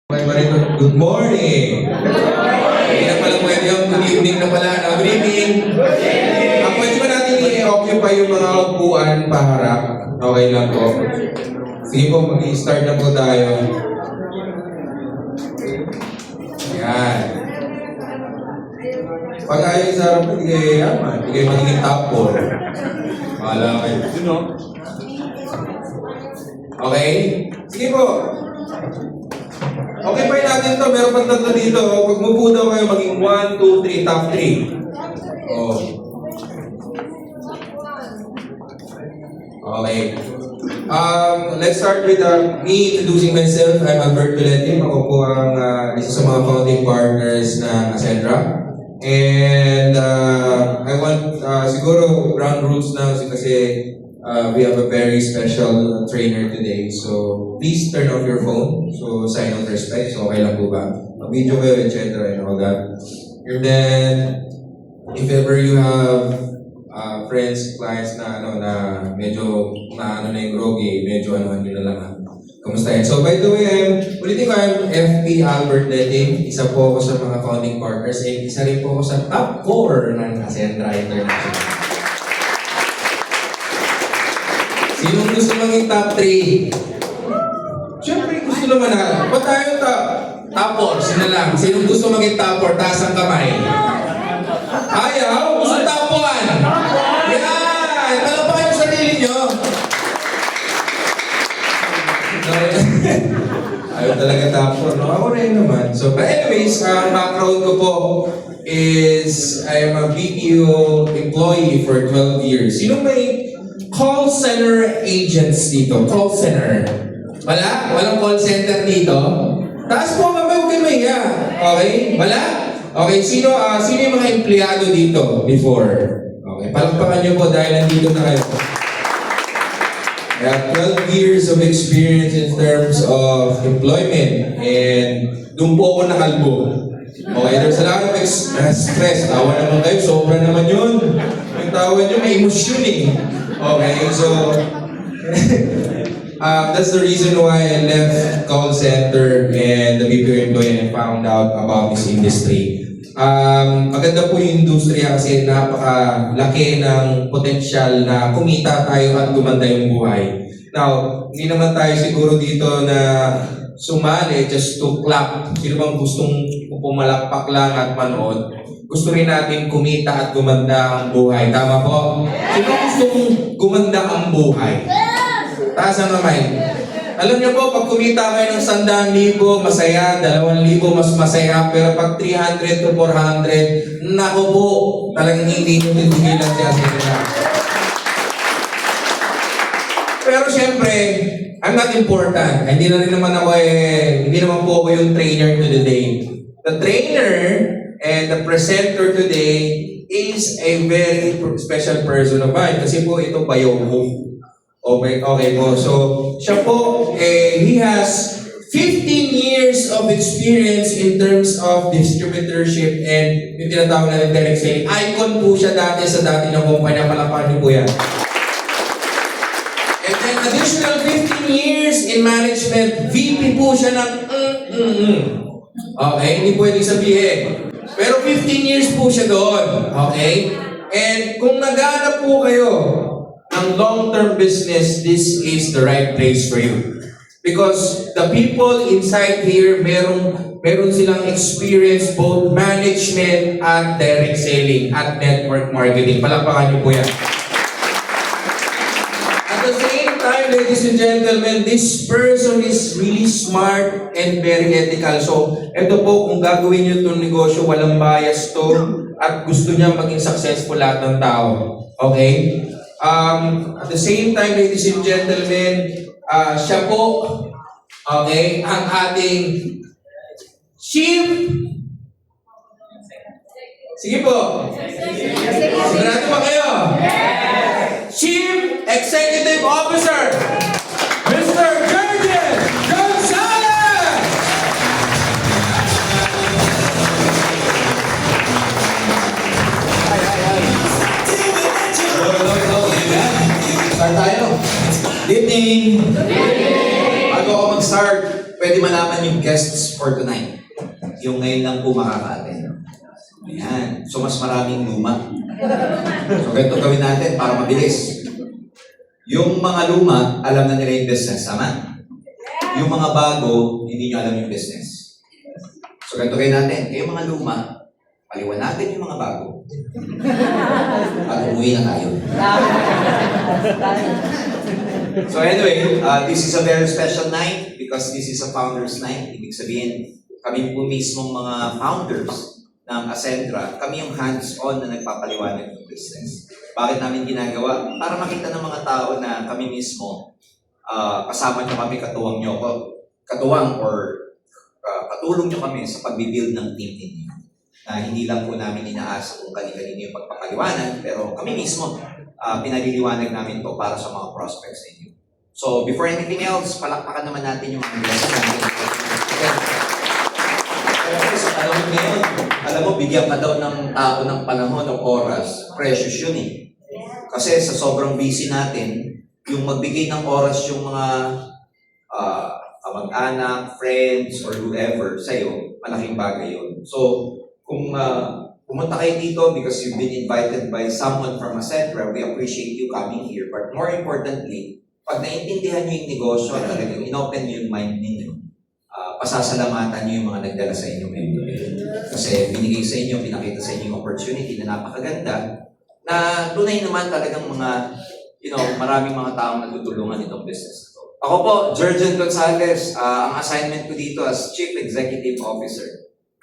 Good morning! Hindi na pala pwede yung good evening na pala. Good evening! Pwede ba natin i-occupy yung mga upuan paharap? Okay lang po. Sige po, mag-i-start na po tayo. Yan. Pag ayaw sa harap, hindi kayo yaman. Hindi kayo magiging top 4. Mahala kayo. Sino? Okay? Sige po. Okay pa natin to, meron pang tatlo dito. Pag mupo daw kayo, maging 1, 2, 3, top 3. Oh. Okay. Let's start with me introducing myself. I'm Albert Piletim. Ako po ang isa sa mga founding partners ng Ascendra. And I want siguro ground rules na kasi we have a very special trainer today. So please turn off your phone. So sign of respect. So okay lang po ba? Mag-video kayo, etc. and all that. And then, if ever you have friends, clients na medyo na yung groggy, medyo nyo na lang kamusta yan. So by the way, ulitin ko, I'm FP Albert Letting. Isa po ako sa mga founding partners and isa rin po ako sa top 4 ng Ascendra International. Sinong gusto maging top 3? Siyempre gusto naman na. Ba't tayo top 4? Sino lang? Sinong gusto maging top 4? Taas ang kamay. Ayaw? Gusto top 1? Yeah! Talapakan yung sarili nyo. Ayaw talaga top 4, no? Ako rin naman. So, but anyways, ang background ko po is I am a BPO employee for 12 years. Sino may call center agents dito? Call center. Wala? Walang call center dito? Taas po kami, huwag kayo mahiya. Okay? Wala? Okay, sino yung mga empleyado dito before? Okay, palakpakan nyo po dahil nandito na kayo. I have 12 years of experience in terms of employment and doon po ako nakalbo. Okay, there's a lot of stress. Tawa naman kayo, sobra naman yun. Yung tawa nyo, may emosyon eh. Okay, so that's the reason why I left call center and the BPO employee and found out about this industry. Maganda po yung industriya kasi napakalaki ng potensyal na kumita tayo at gumanda yung buhay. Now, hindi naman tayo siguro dito na sumali just to clap. Sino bang gustong pumalakpak lang at manood? Gusto rin natin kumita at gumanda ang buhay. Tama po? Sino gustong gumanda ang buhay? Taas ang kamay. Alam niyo po, pag kumita kayo ng 100,000, masaya, 2,000, mas masaya. Pero pag 300 to 400, naku po, talagang hindi nyo titigilan siya sa kanila. Pero syempre, I'm not important. Hindi na rin naman ako hindi naman po ako yung trainer to the day. The trainer and the presenter today is a very special person of mine. Kasi po ito bayaw mo. Okay po. So, siya po, he has 15 years of experience in terms of distributorship and yung tinatawag natin direct selling. Icon po siya dati sa dati ng kumpanya. Palakpakan niyo po yan. And then additional 15 years in management, VP po siya ng Okay, hindi pwedeng sabihin. Pero 15 years po siya doon. Okay? And kung naghahanap po kayo ng long-term business, this is the right place for you. Because the people inside here, meron silang experience both management at direct selling at network marketing. Palakpakan niyo po yan. At the same time, ladies and gentlemen, this person is really smart and very ethical. So, ito po, kung gagawin niyo itong negosyo, walang bias to at gusto niya maging successful lahat ng tao. Okay? At the same time, ladies and gentlemen, siya po, okay, ang ating chief. Sige po. Sigurado ba kayo? Chief Executive Officer, Mr. Jurgen Gonzalez! Start tayo. Good evening. Bago ako mag-start, pwede pwede malaman yung guests for tonight. Yung ngayon lang po makaka-attend. Ayan. So, mas maraming luma. So, ganito gawin natin para mabilis. Yung mga luma, alam na nila yung business. Tama? Yung mga bago, hindi nyo alam yung business. So, ganito gawin natin. Kayong mga luma, paliwanagan yung mga bago. At umuwi na tayo. So anyway, this is a very special night because this is a founder's night. Ibig sabihin, kami po mismong mga founders ng Ascentra, kami yung hands-on na nagpapaliwanag ng business. Bakit namin ginagawa? Para makita ng mga tao na kami mismo, kasama nyo kami, katuwang or katulong nyo kami sa pag-build ng team ninyo. Na hindi lang po namin inaasa kung kanino yung pagpapaliwanag, pero kami mismo, pinaliliwanag namin to para sa mga prospects ninyo. So, before anything else, palakpakan naman natin yung mga guests natin. Pero sa panahon ngayon, alam mo, bigyan ka daw ng tao ng panahon o oras, precious yun eh. Kasi sa sobrang busy natin, yung magbigay ng oras yung mga kamag-anak, friends, or whoever sa'yo, malaking bagay yun. So, kung pumunta kayo dito because you've been invited by someone from Ascentra, we appreciate you coming here. But more importantly, pag naintindihan nyo yung negosyo at talagang in-open nyo yung mind ninyo, pasasalamatan nyo yung mga nagdala sa inyo ngayon. Kasi binigay sa inyo, pinakita sa inyo yung opportunity na napakaganda, na tunay naman talagang mga, maraming mga taong nagtutulungan itong business. Ako po, Jurgen Gonzalez, ang assignment ko dito as Chief Executive Officer.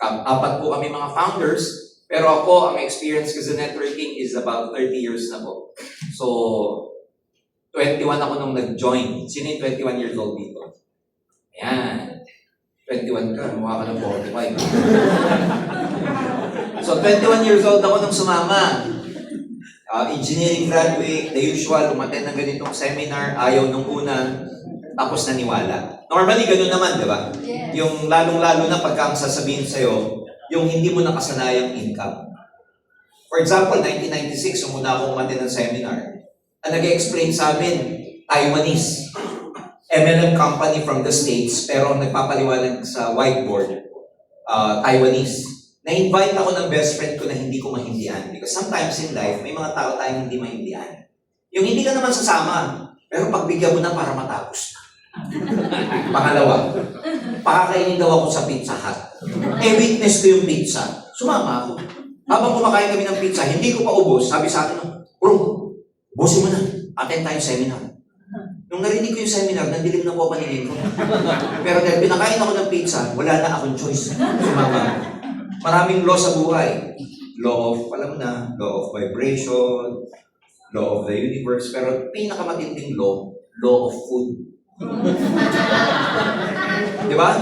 Apat po kami mga founders, pero ako, ang experience ko sa networking is about 30 years na po. So, 21 ako nung nag-join. Sino yung 21 years old dito? Ayan. 21 ka, mukha ka ng 45. So, 21 years old ako nung sumama. Engineering graduate, the usual, umattend ng ganitong seminar, ayaw nung una, tapos naniwala. Normally, ganun naman, di ba? Yes. Yung lalong-lalo na pagka ang sasabihin sa'yo, yung hindi mo nakasanayang income. For example, 1996, yung muna akong umattend ng seminar, ang nag-explain sa amin, Taiwanese, MLM company from the States, pero ang nagpapaliwanag sa whiteboard, Taiwanese. Na-invite ako ng best friend ko na hindi ko mahindihan. Because sometimes in life, may mga tao tayong hindi mahindihan. Yung hindi ka naman sasama, pero pagbigyan mo na para matapos na. Pangalawa, pakakainin daw ako sa Pizza Hut. Witness ko yung pizza. Sumama ako. Habang kumakain kami ng pizza, hindi ko pa ubos. Sabi sa akin, bro, ubusin mo na. Attend tayo seminar. Nung narinig ko yung seminar, nandilim na po paningin ko. Pero dahil pinakain ako ng pizza, wala na akong choice. Sumama. Maraming law sa buhay. Law of, law of vibration, law of the universe, pero pinakamatinding law of food. Di ba?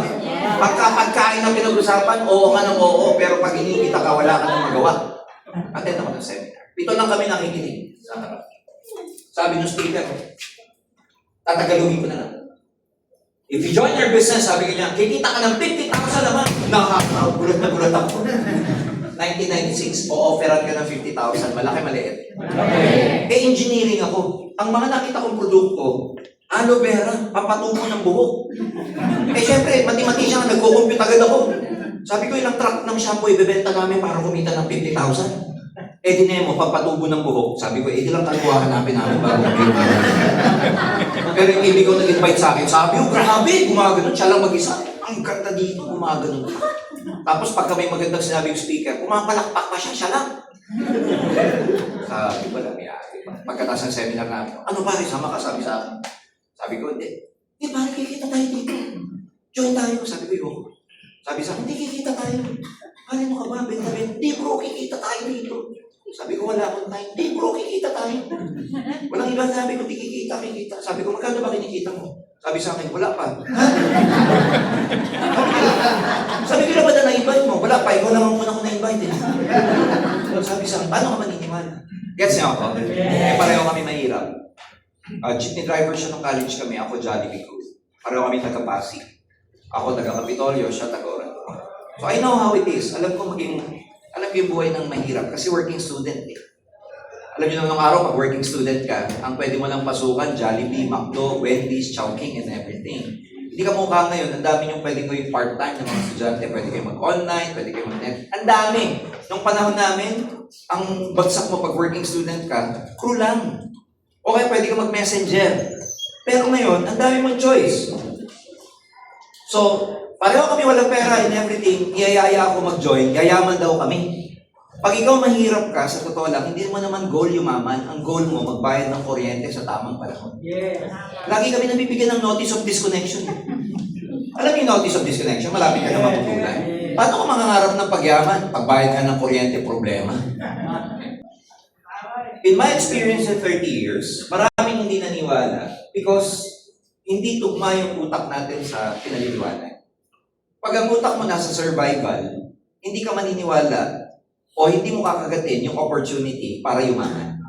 Pagkain na pinag-usapan, oo ka ng oo, pero pag inikita ka, wala ka nang magawa. Attend ako ng seminar. Ito lang kami nakikinig sa harap. Sabi ng speaker, tatagalugin ko na lang. If you join your business, sabi niya, kikita ka ng 50,000 naman. Gulat na gulat ako. 1996, o-offeran ka ng 50,000. Malaki, maliit. Engineering ako. Ang mga nakita kong produkto, aloe vera, papatubo ng buhok. Siyempre, mathematician, nagko-compute agad ako. Sabi ko, ilang truck ng shampoo ibebenta namin para kumita ng 50,000. Dinemo, papatubo ng buhok. Sabi ko, di lang kalkuha hanapin namin bago kumita. Pero yung ibig ko nag-invite sa akin, sabi ko, grabe, gumaganon. Siya lang mag-isa. Ang ganda dito, gumaganon. Tapos pagka may magandang sinabi yung speaker, pumapalakpak pa siya lang. Sabi ko, lamiyari. Pagkatapos ng seminar namin, ano pare, sama ka, sabi sa akin. Sabi ko, hindi pare, kikita tayo dito. Join tayo. Sabi ko, yung. Sabi sa akin, hindi kikita tayo. Pare mo ka ba, benta-benta? Hindi bro, kikita tayo dito. Sabi ko, wala akong time. Hindi bro, kikita tayo. Walang iba sabi ko, di kikita. Sabi ko, magkano ba kinikita mo? Sabi sa akin, wala pa. Sabi ko, na ba na na-invite mo? Wala pa, ikaw naman muna ko na-invite. Sabi sa akin, paano ka maniniwala? Gets niyo ako? Pareho kami mahirap. Jeepney driver siya nung college kami, ako Jollibee Crew. Pareho kami taga-Pasig. Ako taga-Kapitolyo, siya taga-Oran. So I know how it is. Alam ko yung buhay ng mahirap kasi working student eh. Alam niyo naman nung araw, pag working student ka, ang pwede mo lang pasukan, Jollibee, McDo, Wendy's, Chowking, and everything. Hindi ka mukha ngayon, ang dami yung pwede ko yung part-time ng mga estudyante, pwede kayo mag-online, pwede kayo mag-net. Ang dami. Nung panahon namin, ang bagsak mo pag working student ka, crew lang. O kaya pwede ka mag-messenger. Pero ngayon, ang dami mong choice. So, pareho kami walang pera in everything, iyayaya ako mag-join, yayaman daw kami. Pag ikaw mahirap ka, sa totoo lang, hindi mo naman goal yumaman. Ang goal mo, magbayad ng kuryente sa tamang panahon. Yes. Lagi kami nabibigyan ng notice of disconnection. Alam niyo yung notice of disconnection? Malapit ka na maputulan. Paano ka mangangarap ng pagyaman? Pagbayad ka ng kuryente, problema. In my experience in 30 years, maraming hindi naniwala because hindi tugma yung utak natin sa pinaliliwanag. Pag ang utak mo nasa survival, hindi ka maniniwala o hindi mo kakagatin yung opportunity para yumaman.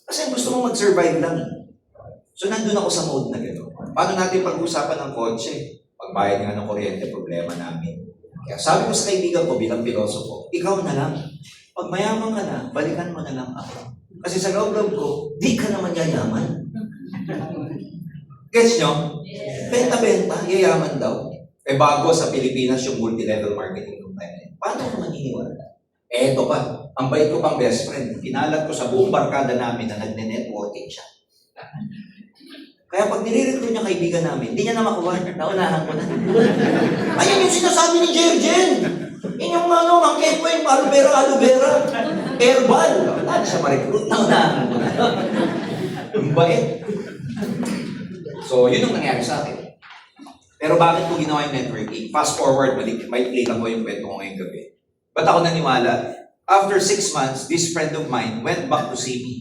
Kasi gusto mo mag-survive lang. So nandun ako sa mode na gano'n. Paano natin pag-usapan ng kotse? Pagbayad nga ng kuryente, problema namin. Kaya sabi ko sa kaibigan ko bilang pilosopo, ikaw na lang. Pag mayaman ka na, balikan mo na lang ako. Kasi sa loob-loob ko, di ka naman yayaman. Gets nyo? Benta-benta, yayaman daw. Eh bago sa Pilipinas yung multi-level marketing ng time. Paano ko maniniwala? Eto pa, ang bait ko pang best friend. Kinalat ko sa buong barkada namin na nagne-networking siya. Kaya pag nire-recruit niya kaibigan namin, hindi niya na makuha. Naunahan ko na. Ayan yung sinasabi ni Jerjen. Yun yung Mang Kepweng, aloe vera, herbal. Wala siya ma-recruit. Naunahan ko na. Ang bait. So, yun ang nangyari sa akin. Pero bakit ko ginawa yung networking? Fast forward, may play lang ko yung kwento ko ngayong gabi. Ba't ako naniwala? After 6 months, this friend of mine went back to see me.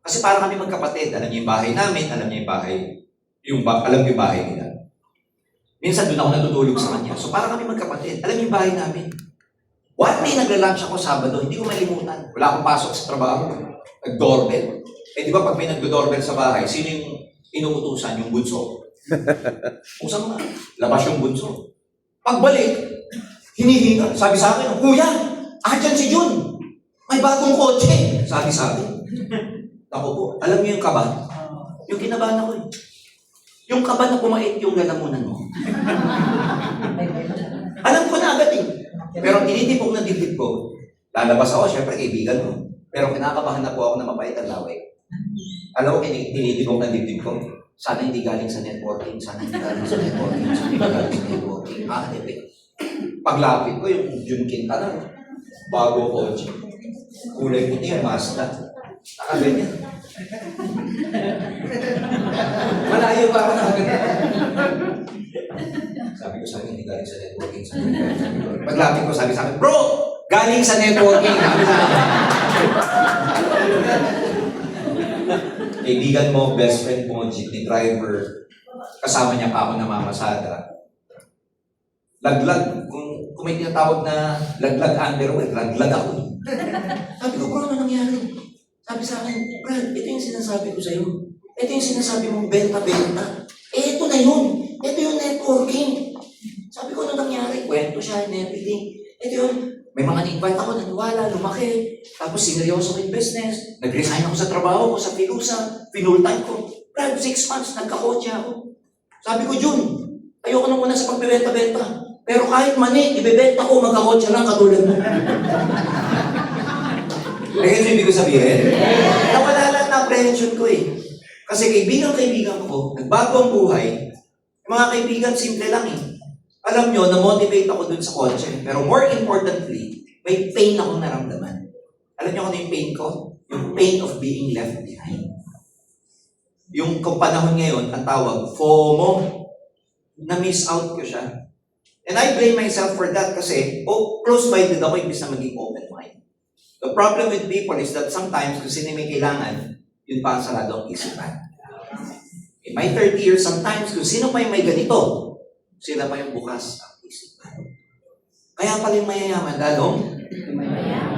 Kasi para kami magkapatid. Alam niya yung bahay namin, alam niya yung bahay, alam niya yung bahay nila. Minsan doon ako natutulog sa kanya. So para kami magkapatid. Alam niya yung bahay namin. One day nagla-lunch ako Sabado, hindi ko malimutan. Wala akong pasok sa trabaho. Nag-doorbell. Eh di ba pag may nag-doorbell sa bahay, sino yung inuutusan? Yung bunso. Usang nga, labas yung bunso. Pagbalik, hinihinga. Sabi sa akin, Kuya, andyan si Jun. May bagong kotse. Sabi sa akin. Ako po, alam niyo yung kaba? Yung kinabahan ako eh. Yung kaba na pumait yung lalamunan mo. Alam ko na agad eh. Pero tinitipok na dibdib ko. Lalabas ako, syempre kaibigan mo. Pero kinakabahan na po ako na mapait ang laway. Alam ko, tinitipok na dibdib ko. Sana hindi galing sa networking, sana hindi galing sa networking, sana hindi galing sa networking. Paglapit ko, yung Junkin na bago kotse. Kulay puti yung Mazda. Nakaganyan. Malayo pa ako nakaganyan. Sabi ko sa akin, hindi galing sa networking. Paglapit ko, sabi sa akin, Bro! Galing sa networking! Sabi sa akin. Kaibigan mo, best friend mo, jeepney driver, kasama niya pa ako na mamasada. Laglag. Kung may tinatawag na laglag underwear, laglag ako. Sabi ko, Bro, ano nangyari? Sabi sa akin, Brad, ito yung sinasabi ko sa'yo. Ito yung sinasabi mong benta-benta. Eh, ito na yun. Ito yung networking. Sabi ko, ano nangyari? Kwento siya and everything. Ito yun. May mga na-invite ako, naniwala, lumaki. Tapos sineryoso ko yung business. Nag-resign ako sa trabaho ko, sa Filusa. Pinul-time ko. Brad, 6 months, nagkakotse ako. Sabi ko, Jun, ayoko na muna sa pagbibenta-benta. Pero kahit mani, ibebenta ko, magkakotse lang katulad mo. Kaya ibig ko sabihin, nawala lang na apprehension ko eh. Kasi kaibigan ko, nagbago ang buhay. Mga kaibigan, simple lang eh. Alam nyo, na-motivate ako dun sa kotse. Pero more importantly, may pain akong naramdaman. Alam nyo kung ano yung pain ko? Yung pain of being left behind. Yung kung panahon ngayon, ang tawag, FOMO. Na-miss out ko siya. And I blame myself for that kasi close-minded ako imbis na maging open mind. The problem with people is that sometimes kung sino may kailangan, yun pa ang sarado ang isipan. In my 30 years, sometimes kung sino pa yung may ganito, sila pa yung bukas ang isipan. Kaya pala yung mayayaman, lalong?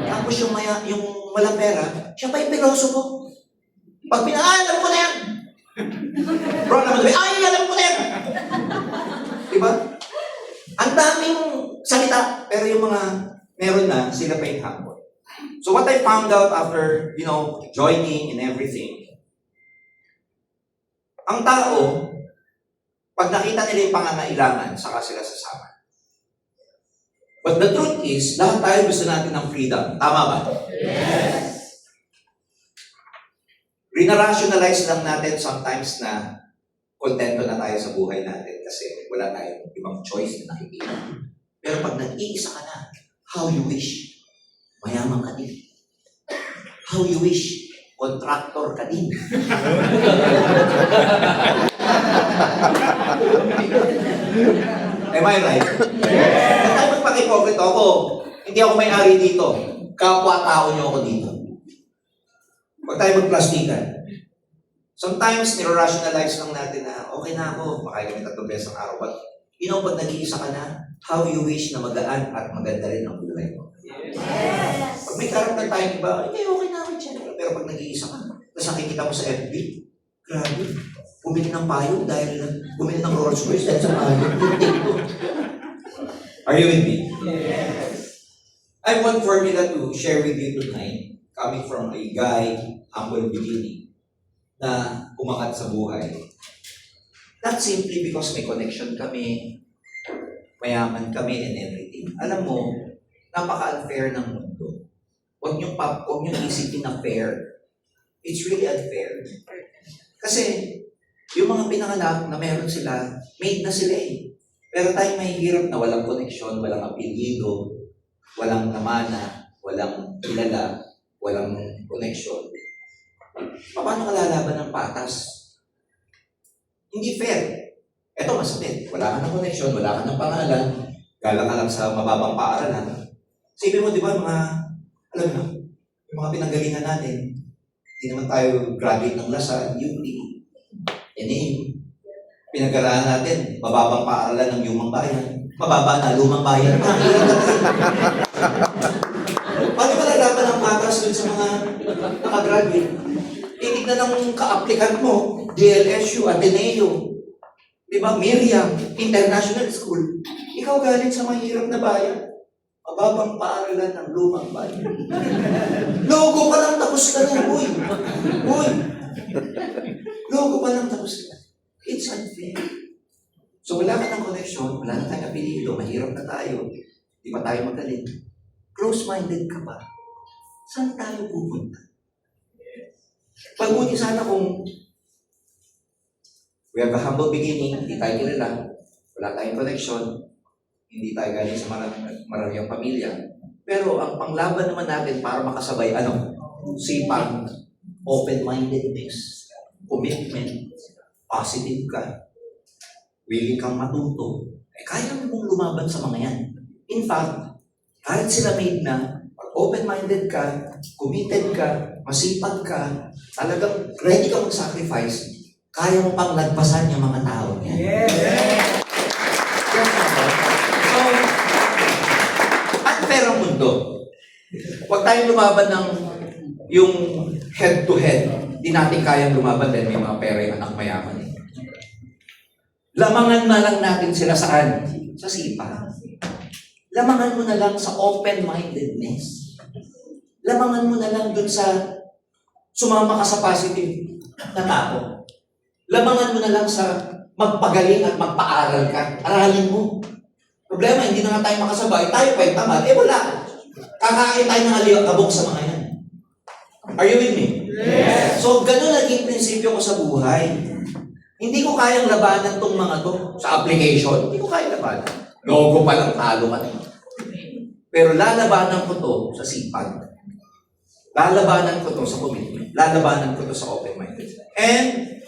Tapos yung walang pera, siya pa yung pilosopo. Pag alam ko na yan! Bro, naman sabi, alam ko na yan! Diba? Ang daming salita, pero yung mga meron na, sila pa yung humble. So what I found out after, joining and everything, ang tao, Pag nakita nila yung pangangailangan, saka sila sasama. But the truth is, lahat tayo gusto natin ng freedom. Tama ba? Rinarationalize lang natin sometimes na kontento na tayo sa buhay natin kasi wala tayong ibang choice na nakikita. Pero pag nag-iisa ka na, how you wish, mayaman ka din. How you wish, contractor ka din. Am I right? Huwag tayo magpakipokrito ako. Hindi ako may-ari dito. Kapwa-tao niyo ako dito. Huwag tayo magplastikan. Sometimes, niro-rationalize lang natin na okay na ako, makain kami 3 beses ang araw. But, pag nag-iisa ka na, how you wish na magaan at maganda rin ang buhay mo. Pag may karakter tayo iba, okay na ako dyan. Pero pag nag-iisa ka, tapos nakikita mo sa FB, grabe, bumili ng payong dahil bumili ng Rolls Royce dahil sa payong. Are you with me? I have one formula to share with you tonight, coming from a guy, humble beginning, na umangat sa buhay. Not simply because may connection kami, mayaman kami and everything. Alam mo, napaka-unfair ng mundo. Huwag niyong isipin na fair. It's really unfair. Kasi, yung mga pinanganak na meron sila, made na sila eh. Pero tayo mahihirap na walang connection, walang apelyido, walang namana, walang kilala, walang connection. Paano ka lalaban ng patas? Hindi fair. Ito masakit. Wala ka ng connection, wala ka ng pangalan, galang ka lang sa mababang paaralan. Sabi mo, di ba, alam mo, yung mga pinanggalingan natin, hindi naman tayo graduate ng Lasal, UP, NAM. Pinag-aralan natin, mababang paaralan ng Lumang Bayan. Mababa na, Lumang Bayan. Paano ka lalaban ng patas dun sa mga nakagraduate? Titignan ng ka-applicant mo, DLSU, Ateneo, di ba, Miriam, International School. Ikaw galing sa mahirap na bayan. Mababang paaralan ng Lumang Bayan. Logo pa lang tapos ka na, uy. Logo pa lang tapos ka na. It's unfair. So wala ka ng connection, wala na tayong apelido, mahirap na tayo, di ba tayo magaling? Close-minded ka ba? Saan tayo pupunta? Pagbuti sana kung we have a humble beginning, hindi tayo kilala, wala tayong connection, hindi tayo galing sa maraming pamilya. Pero ang panglaban naman natin para makasabay, sipag, open-mindedness, commitment, positive ka, willing kang matuto, kaya mo mong lumaban sa mga yan. In fact, kahit sila made na, pag open-minded ka, committed ka, masipag ka, talagang ready ka mag-sacrifice, kaya mo pang lagpasan yung mga tao yan. Yes! So, unfair ang mundo. Huwag tayong lumaban ng yung head-to-head. Di natin kayang lumaban dahil may mga pera yung anak mayaman. Lamangan na lang natin sila saan? Sa sipa. Lamangan mo na lang sa open-mindedness. Lamangan mo na lang dun sa sumama ka sa positive na tao. Lamangan mo na lang sa magpagaling at magpaaral ka. Aralin mo. Problema, hindi na nga tayo makasabay. Tayo pa yung tamad. Wala. Kakain tayo ng aliyakabok sa mga yan. Are you with me? Yes! So, ganun naging prinsipyo ko sa buhay. Hindi ko kayang labanan tong mga to sa application. Hindi ko kayang labanan. Logo pa lang, talo ka na. Pero lalabanan ko to sa sipag. Lalabanan ko to sa commitment. Lalabanan ko to sa open-minded. And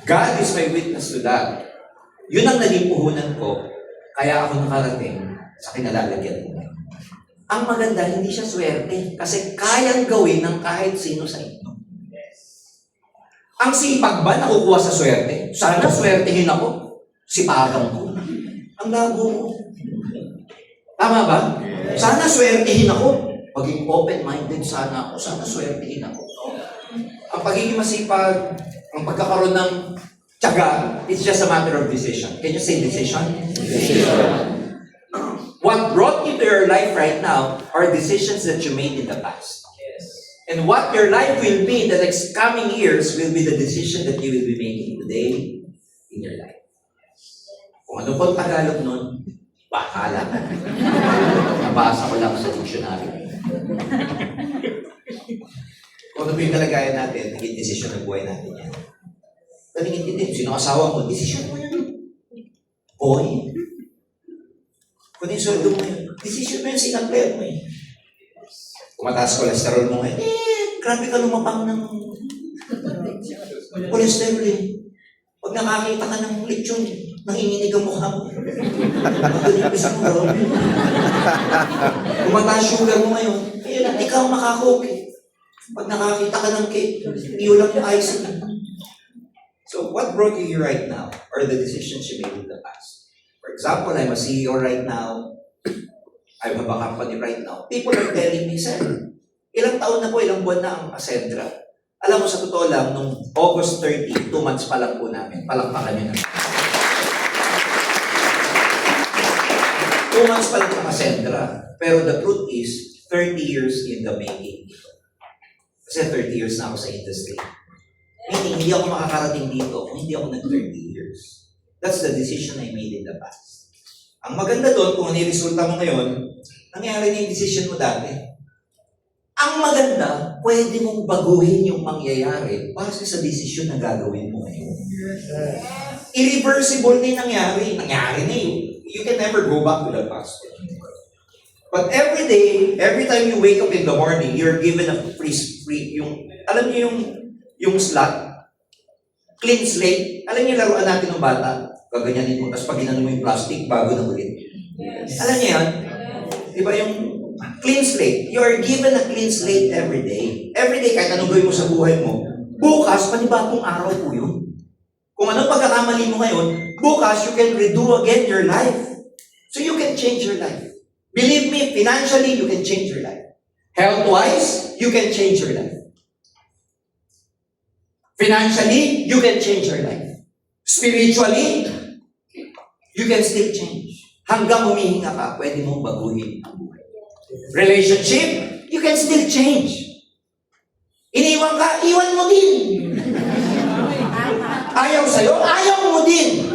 God is my witness to that. Yun ang naging puhunan ko. Kaya ako nakarating sa kinalalagyan ko. Ang maganda, hindi siya swerte. Kasi kayang gawin ng kahit sino sa inyo. Ang sipag ba nakukuha sa swerte? Sana swertehin ako. Sipagan ko. Ang lago mo. Tama ba? Sana swertehin ako. Paging open-minded sana ako. Sana swertehin ako. Ang pagiging masipag, ang pagkakaroon ng tiyaga, it's just a matter of decision. Can you say decision? Decision. What brought you to your life right now are decisions that you made in the past. And what your life will be in the next coming years will be the decision that you will be making today in your life. Kung ano po ang Tagalog nun, bahala ka. Nabasa ko lang sa dictionary. Kung ano po yung kalagayan natin, naging desisyon ng buhay natin yan. Daling intindihin, sino asawa mo, desisyon mo yun. Boy. Kung yung sweldo mo yun, desisyon mo yun, sinag-player mo yun. Kung mataas cholesterol mo ngayon, grabe ka lumapang ng cholesterol eh. Pag nakakita ka ng lechon, nanginginig ang mukha mo. Magaling bisa mo, bro. Kung mataas sugar mo ngayon, hindi ka makakoke. Pag nakakita ka ng cake, hindi lang yung icing. So, what brought you here right now are the decisions you made in the past. For example, I'm a CEO right now. I have a company right now. People are telling me, sir, ilang taon na po, ilang buwan na ang Ascendra. Alam mo, sa totoo lang, nung August 30, 2 months pa lang po namin, palakpakan nyo na. 2 months pa lang ang Ascendra. Pero the truth is, 30 years in the making. Kasi 30 years na ako sa industry. Meaning, hindi ako makakarating dito kung hindi ako nag-30 years. That's the decision I made in the past. Ang maganda doon, kung ano yung resulta mo ngayon, nangyari na yung decision mo dati. Ang maganda, pwede mong baguhin yung mangyayari base sa desisyon na gagawin mo ngayon. Irreversible na yung nangyari. Nangyari na yun. You can never go back to the past. But every day, every time you wake up in the morning, you're given a free yung, alam niyo yung slot, clean slate. Alam niyo laruan natin ng bata? Gaganyanin mo, tapos pag ginano mo yung plastic, bago na ulit. Alam niyo yan? Di ba yung clean slate? You are given a clean slate every day. Every day, kahit anong gawin mo sa buhay mo, bukas, panibagong araw po yun. Kung anong pagkakamali mo ngayon, bukas, you can redo again your life. So you can change your life. Believe me, financially, you can change your life. Health-wise, you can change your life. Financially, you can change your life. Spiritually, you can still change. Hanggang humihinga ka, pwede mong baguhin ang buhay. Relationship, you can still change. Iniwan ka, iwan mo din. Ayaw sa'yo, ayaw mo din.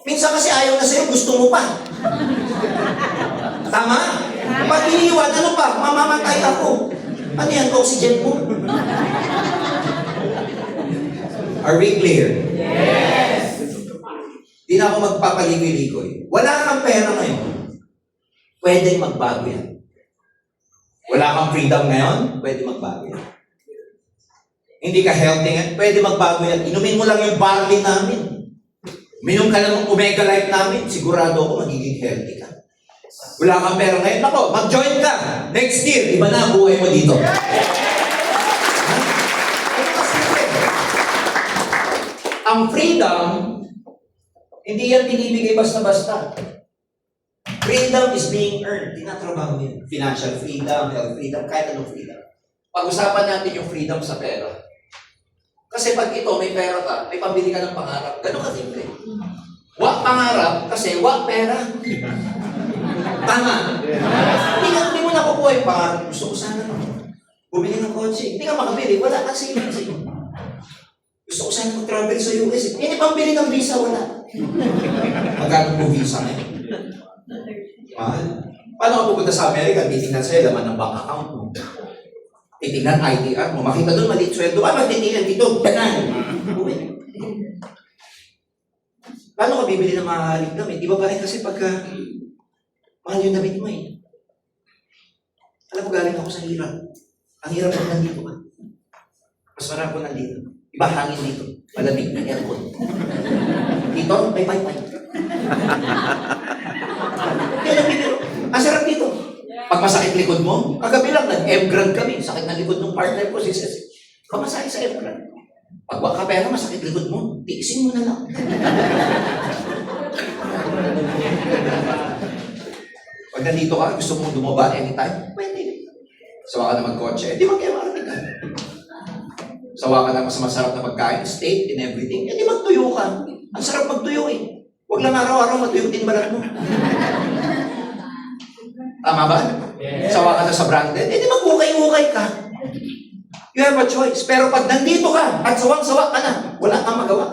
Minsan kasi ayaw na sa'yo, gusto mo pa. Tama? Pag iniwan, ano pa? Mamamatay ako. Ano yan, oxygen mo? Are we clear? Yes! Di na ako magpapaligoy-ligoy. Wala kang pera ngayon. Pwede magbago yan. Wala kang freedom ngayon, pwede magbago yan. Hindi ka healthy ngayon, pwede magbago yan. Inumin mo lang yung barley namin. Minom ka lang ng Omega Life namin, sigurado ako magiging healthy ka. Wala kang pera ngayon, ako, mag-join ka. Next year, iba na ang buhay mo dito. Ang freedom, hindi yan binibigay basta-basta. Freedom is being earned. Tinatrabaho yan. Financial freedom, health freedom, kahit anong freedom. Pag-usapan natin yung freedom sa pera. Kasi pag ito, may pera ka, may pambili ka ng pangarap. Ganun ka simple. Wak pangarap, kasi wak pera. Tama. Hindi mo nakukuha yung pangarap. Gusto ko sana bumili ng kotse. Hindi ka makabili. Wala ka savings. Gusto ko sana mag-travel sa US. Hindi pambili ng visa, wala. Magkano po visa ngayon? Mahal. Paano ka pupunta sa Amerika? Titingnan sa'yo laman ng bank account mo. Titingnan ITR mo. Makita doon maliit sweldo. Magtitingnan dito. Ganan. Paano ka bibili ng mahahaling damit? Di ba pa rin kasi pagka mahal yung damit mo eh. Alam mo, galing ako sa hirap. Ang hirap pag nandito ka. Mas marami ko nandito. Iba hangin dito. Malamig na aircon. Dito, may pay-pay. Ang sarap dito. Pag masakit likod mo, kagabi lang, nag-M-Grand kami. Sakit na likod ng partner ko, si Ceci. Pamasahe sa M-Grand. Pag waka pera, masakit likod mo, tiisin mo na lang. Pag nandito ka, gusto mong dumaba anytime, pwede. Sawa ka na mag-kotse, di mag-MRT ka. Sawa ka na mas masarap na pagkain, steak and everything, di magtuyo ka. Ang sarap magtuyo eh. Huwag lang araw-araw matuyo din balat mo. Tama ba? Yeah. Sawa ka na sa branded, di mag-ukay-ukay ka. You have a choice. Pero pag nandito ka at sawang-sawa ka na, wala kang magawa.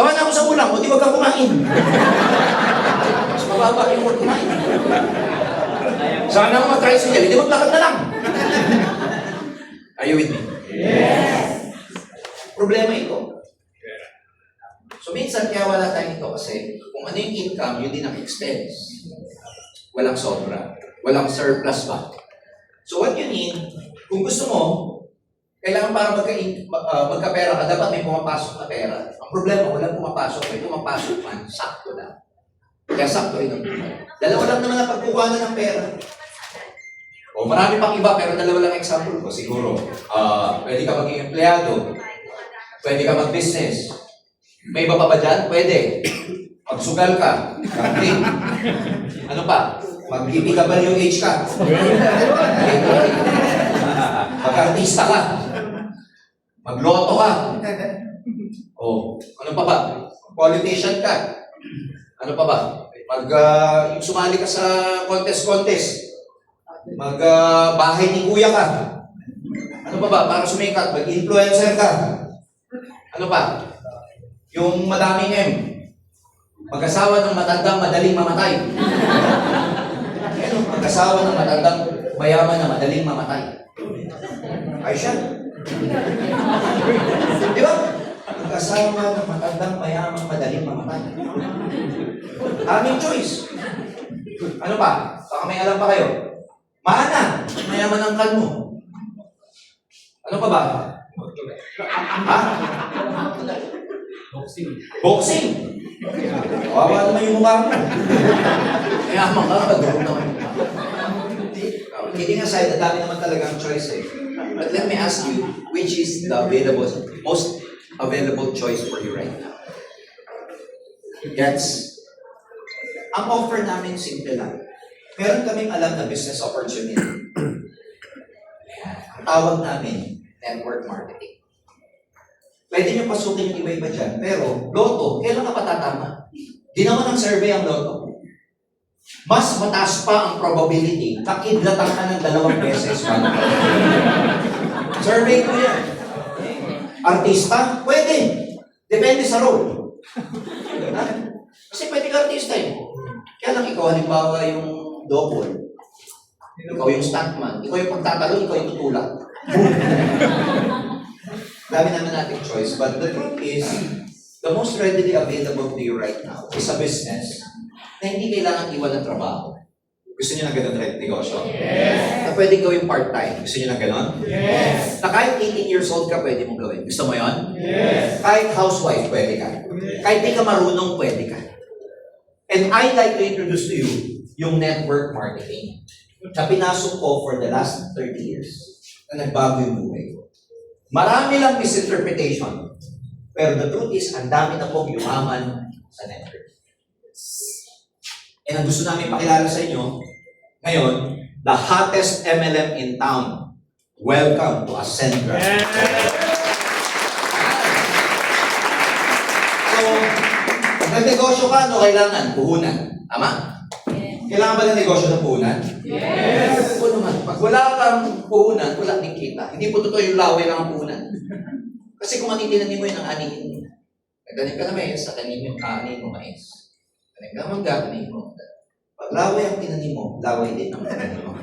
Sawa na ako sa ulam, o di wag kang kumain. Mas mababa yung wag kumain. Sana ako mag-tricycle, hindi maglakad na lang. Are you with me? Yes! Problema ito. So minsan kaya wala tayong ito kasi kung ano yung income, yun din ang expense. Walang sobra. Walang surplus ba? So what you need, kung gusto mo, kailangan para magkapera ka, dapat may pumapasok na pera. Ang problema, walang pumapasok. May pumapasok man, sakto na. Kaya sakto rin ang buhay. Dalawa lang naman ang pagkukuhanan ng pera. O marami pang iba, pero dalawa lang example ko. Siguro, pwede ka maging empleyado. Pwede ka mag-business. May iba pa ba dyan? Pwede. Magsugal ka. Gambling. Ano pa? Mag-PWH ka. Mag-artista ka. Magloto ka. O, ano pa ba? Politician ka. Ano pa ba? Yung sumali ka sa contest. Bahay ni kuya ka. Ano pa ba? Para sumikat, mag-influencer ka. Ano pa? Yung madaming M. Mag-asawa ng matandang madaling mamatay. Ano? Mag-asawa ng matandang mayaman na madaling mamatay. Ay siya. Di ba? Mag-asawa ng matandang mayaman madaling mamatay. Aming choice. Ano pa? Baka may alam pa kayo. Mana, mayaman ang kan mo. Ano pa ba? Ha? Boxing. Kawawa naman yung mukha mo. Mayaman ka, pag-group naman. Kidding aside, ang dami naman talagang choice eh. But let me ask you, which is the most available choice for you right now? Gets? Ang offer namin simple lang. Meron kaming alam na business opportunity. Ang tawag namin, network marketing. Pwede nyo pasukin yung iba-iba dyan, pero loto, kailan ka patatama? Ginawa ng survey ang loto. Mas mataas pa ang probability na kidlatan ka ng 2 beses. Survey ko yan. Artista? Pwede. Depende sa role. Kasi pwede ka artista eh. Kaya lang ikaw, halimbawa yung double. Ikaw yung stuntman. Ikaw yung pagtatalon, ikaw yung tutulak. Dami naman nating choice. But the truth is, the most readily available to you right now is a business na hindi kailangan iwan ng trabaho. Gusto niyo ng ganun negosyo? Yes! Na pwede gawin part-time. Gusto niyo ng ganun? Yes! Na kahit 18 years old ka, pwede mong gawin. Gusto mo yon? Yes! Kahit housewife, pwede ka. Kahit di ka marunong, pwede ka. And I'd like to introduce to you yung network marketing na pinasok ko for the last 30 years na nagbago yung buhay ko. Marami lang misinterpretation. Pero the truth is, ang dami na pong yumaman sa network. And ang gusto namin pakilala sa inyo, ngayon, the hottest MLM in town. Welcome to Ascendra. So, nag-negosyo ka, ano kailangan? Puhunan. Tama? Kailangan ba ng negosyo ng puhunan? Yes! Oo naman. Pag wala kang puhunan, wala din kita. Hindi po totoo yung laway lang ang puhunan. Kasi kung matitinanin mo yun ang anihin mo. Nagtanim ka na mais, sa tanim yung kanin mo mais. Tanim ka mangga, tanim mo. Pag laway ang tinanim mo, laway din ang tinanim mo.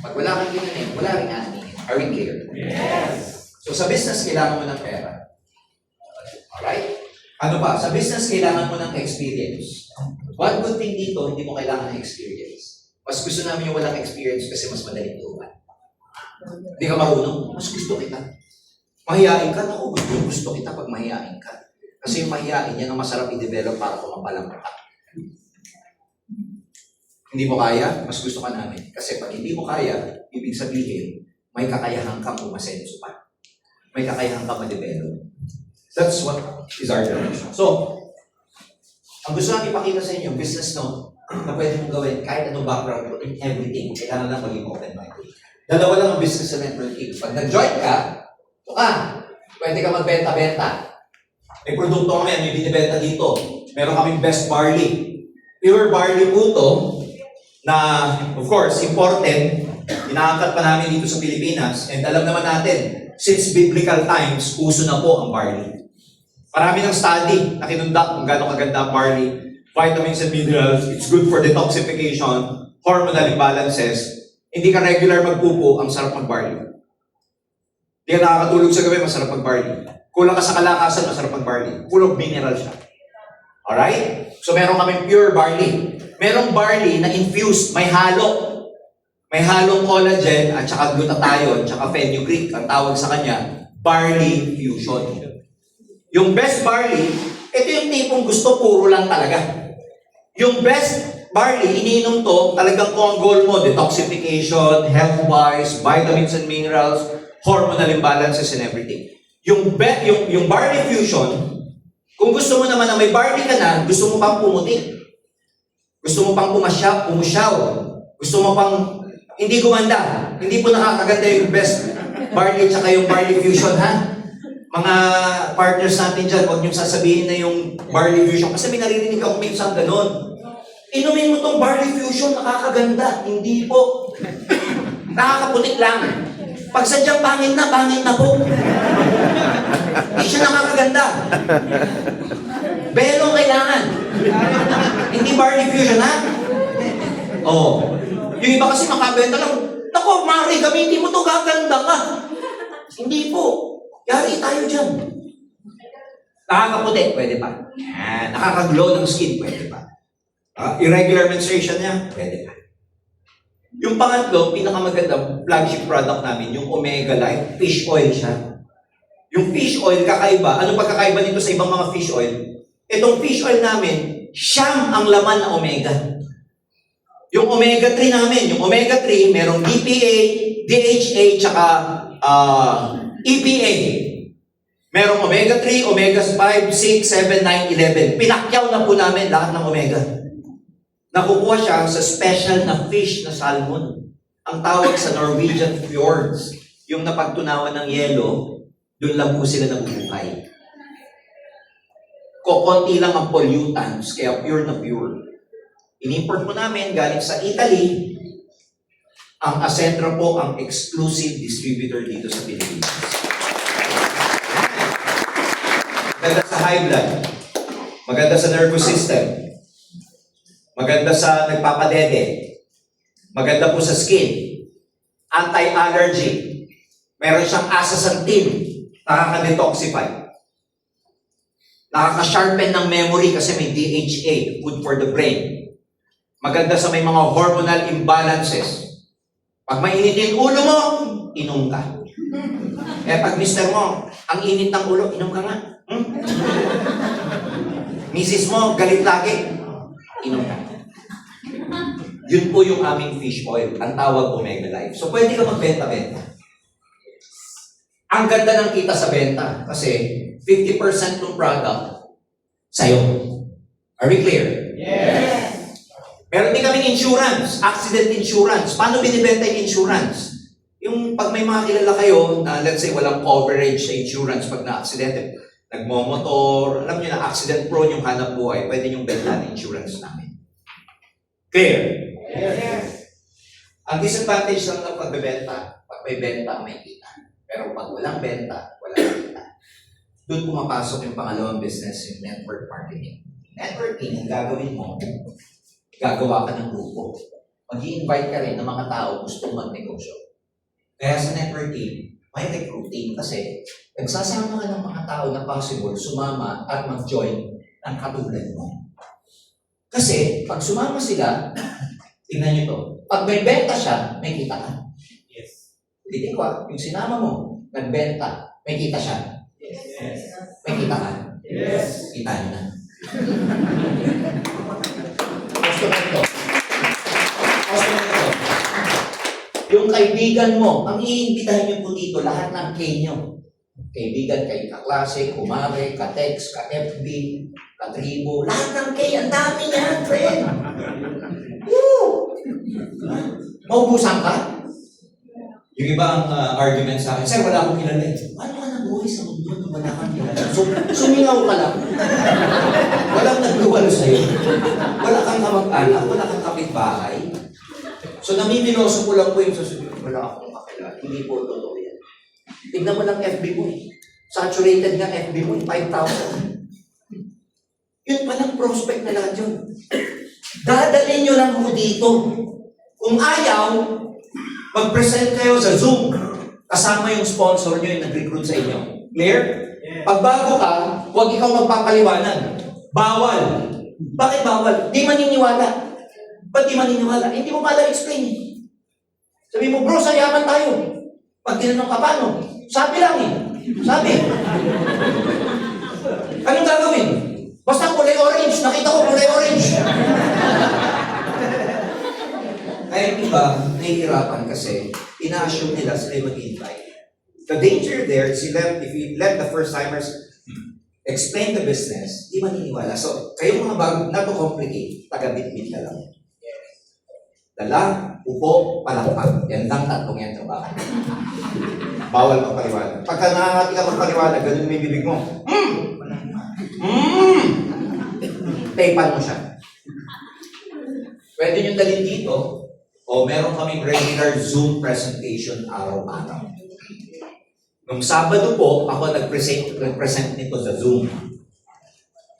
Pag wala kang tinanim, wala rin anihin. Are we clear? Yes! So sa business, kailangan mo ng pera. Alright? Ano pa? Sa business, kailangan mo ng experience. One good thing dito, hindi mo kailangan ng experience. Mas gusto namin yung walang experience kasi mas madaling turuan. Hindi ka marunong, mas gusto kita. Mahihain ka, naku, gusto kita pag mahihain ka. Kasi yung mahihain, yan ang masarap i-develop para kumapalang ka. Hindi mo kaya, mas gusto ka namin. Kasi pag hindi mo kaya, ibig sabihin, may kakayahan kang umasenso pa. May kakayahan kang ma-develop. That's what is our direction. So, ang gusto namin ipakita sa inyo, business no, na pwede mong gawin kahit anong background mo, in everything, kailangan lang maging open-minded. Dalawa lang ang business sa networking. Pag nag-join ka, pwede ka magbenta-benta. May produkto kami, may binibenta dito. Meron kaming best barley. Pure barley po to, na, of course, important. Inaangkat pa namin dito sa Pilipinas. And alam naman natin, since biblical times, uso na po ang barley. Marami ng study na kinundak kung gaano kaganda ang barley. Vitamins and minerals, it's good for detoxification, hormonal imbalances. Hindi ka regular magpupo, ang sarap mag-barley. Hindi ka nakakatulog sa gabi, masarap mag-barley. Kulang ka sa kalakasan, masarap mag-barley. Full of mineral siya. Alright? So meron kaming pure barley. Merong barley na infused, may halo. May halong collagen at saka glutathione, saka fenugreek. Ang tawag sa kanya, barley fusion. Yung best barley, ito yung tipong gusto puro lang talaga. Yung best barley, iniinom to, talagang kung ang goal mo, detoxification, health-wise, vitamins and minerals, hormonal imbalances and everything. Yung barley fusion, kung gusto mo naman na may barley ka na, gusto mo pang pumuti. Gusto mo pang pumusyaw. Gusto mo pang hindi gumanda. Hindi po nakakaganda yung best barley tsaka yung barley fusion, ha? Mga partners natin dyan, huwag niyong sasabihin na yung barley fusion. Kasi may naririnig ako minsan ganun. Inumin mo tong barley fusion, nakakaganda. Hindi po. Nakakaputik lang. Pag sadyang pangit na po. Hindi siya nakakaganda. Belo kailangan. Hindi barley fusion, ha? Oo. Yung iba kasi makabenta lang. Nako, Mari, gamitin mo to, gaganda ka. Hindi po. Yari tayo dyan. Nakakaputi, pwede pa. Nakakaglow ng skin, pwede pa. Irregular menstruation niya, pwede pa. Yung pangatlo, pinakamagandang flagship product namin, yung Omega Life, fish oil siya. Yung fish oil, kakaiba. Ano pagkakaiba nito sa ibang mga fish oil? Itong fish oil namin, siyam ang laman na omega. Yung omega-3 namin, yung omega-3, merong EPA, DHA, tsaka EPA. Merong omega-3, omega-5, 6, 7, 9, 11. Pinakyaw na po namin lahat ng omega. Nakukuha siya sa special na fish na salmon. Ang tawag sa Norwegian fjords, yung napagtunawan ng yelo, doon lang po sila nabubuhay. Kokonti lang ang pollutants, kaya pure na pure. In-import po namin galing sa Italy. Ang Acentra po ang exclusive distributor dito sa Pilipinas. Maganda sa high blood. Maganda sa nervous system. Maganda sa nagpapadede. Maganda po sa skin. Anti-allergy. Meron siyang astaxanthin. Nakaka-detoxify. Nakaka-sharpen ng memory kasi may DHA, good for the brain. Maganda sa may mga hormonal imbalances. Pag mainit yung ulo mo, inom ka. Eh pag mister mo, ang init ng ulo, inom ka nga. Misis mo, galit lagi, inom ka. Yun po yung aming fish oil, ang tawag Omega Life. So pwede ka magbenta-benta. Ang ganda ng kita sa benta kasi 50% ng product sa'yo. Are we clear? Yes. Meron din kaming insurance, accident insurance. Paano binibenta yung insurance? Yung pag may mga kilala kayo na let's say walang coverage sa insurance pag na-accidente, nagmomotor, alam niyo na accident prone yung hanap buhay, pwede yung benta ng insurance namin. Clear? Yes. Ang disadvantage lang ng pagbebenta, pag may benta, may kita. Pero pag walang benta, walang kita. Doon pumapasok yung pangalawang business, yung network marketing. Networking, ang gagawin mo, gagawa ka ng grupo. Mag-i-invite ka rin ng mga tao gusto magnegosyo. Kaya sa networking, may recruiting kasi nagsasama ka ng mga tao na possible sumama at mag-join ng katulad mo. Kasi pag sumama sila, tingnan nyo to, pag may benta siya, may kita ka. Yes. Ulitin ko, yung sinama mo, nagbenta, may kita siya. Yes. May kita ka. Yes. Kita nyo na. Customer ito. Yung kaibigan mo, ang iimbitahin nyo po dito, lahat ng K nyo. Kaibigan, kayo kaklase, kumare, ka-text, ka-FB, ka-tribo, lahat ng K, ang dami yan, friend. Woo! Maubusan ka? Yung iba ang argument sa akin, sir, wala akong kilala eh. Paano ka nabuhay sa mundo na wala kang kilala? So, sumingaw ka lang. Walang nagluwalo sa'yo. Wala kang kamag-anak, wala kang kapitbahay. So, namimiloso ko lang po yung sasabihin, wala akong kakilala. Hindi po totoo yan. Tignan mo lang FB mo eh. Saturated nga FB mo, 5,000. Yun palang prospect na lahat yun. Dadalhin nyo lang ho dito. Kung ayaw, mag-present kayo sa Zoom. Kasama yung sponsor nyo yung nag-recruit sa inyo. Clear? Pag bago ka, huwag ikaw magpapaliwanag. Bawal. Bakit bawal? Di maniniwala. Ba't di maniniwala? Hindi mo pala explain eh. Sabi mo, bro, sayaman tayo. Pag tinanong ka paano? Sabi lang eh. Sabi. Anong gagawin? Basta kulay orange. Nakita ko kulay orange. Kaya yung iba, nahihirapan kasi ina-assume nila sila yung mag-invite. The danger there is if you let the first-timers explain the business, di maniniwala. So, kayo mga bago, not to complicate, taga-bit-bit ka lang. Dala, upo, palakpak. Yan lang tatlong yan trabaho. Bawal magpaliwanag. Pagka nakakati ka magpaliwanag, ganun may bibig mo. Taypan mo siya. Pwede nyo dalhin dito, o meron kaming regular Zoom presentation araw-araw. Nung Sabado po, ako nag-present nito sa Zoom.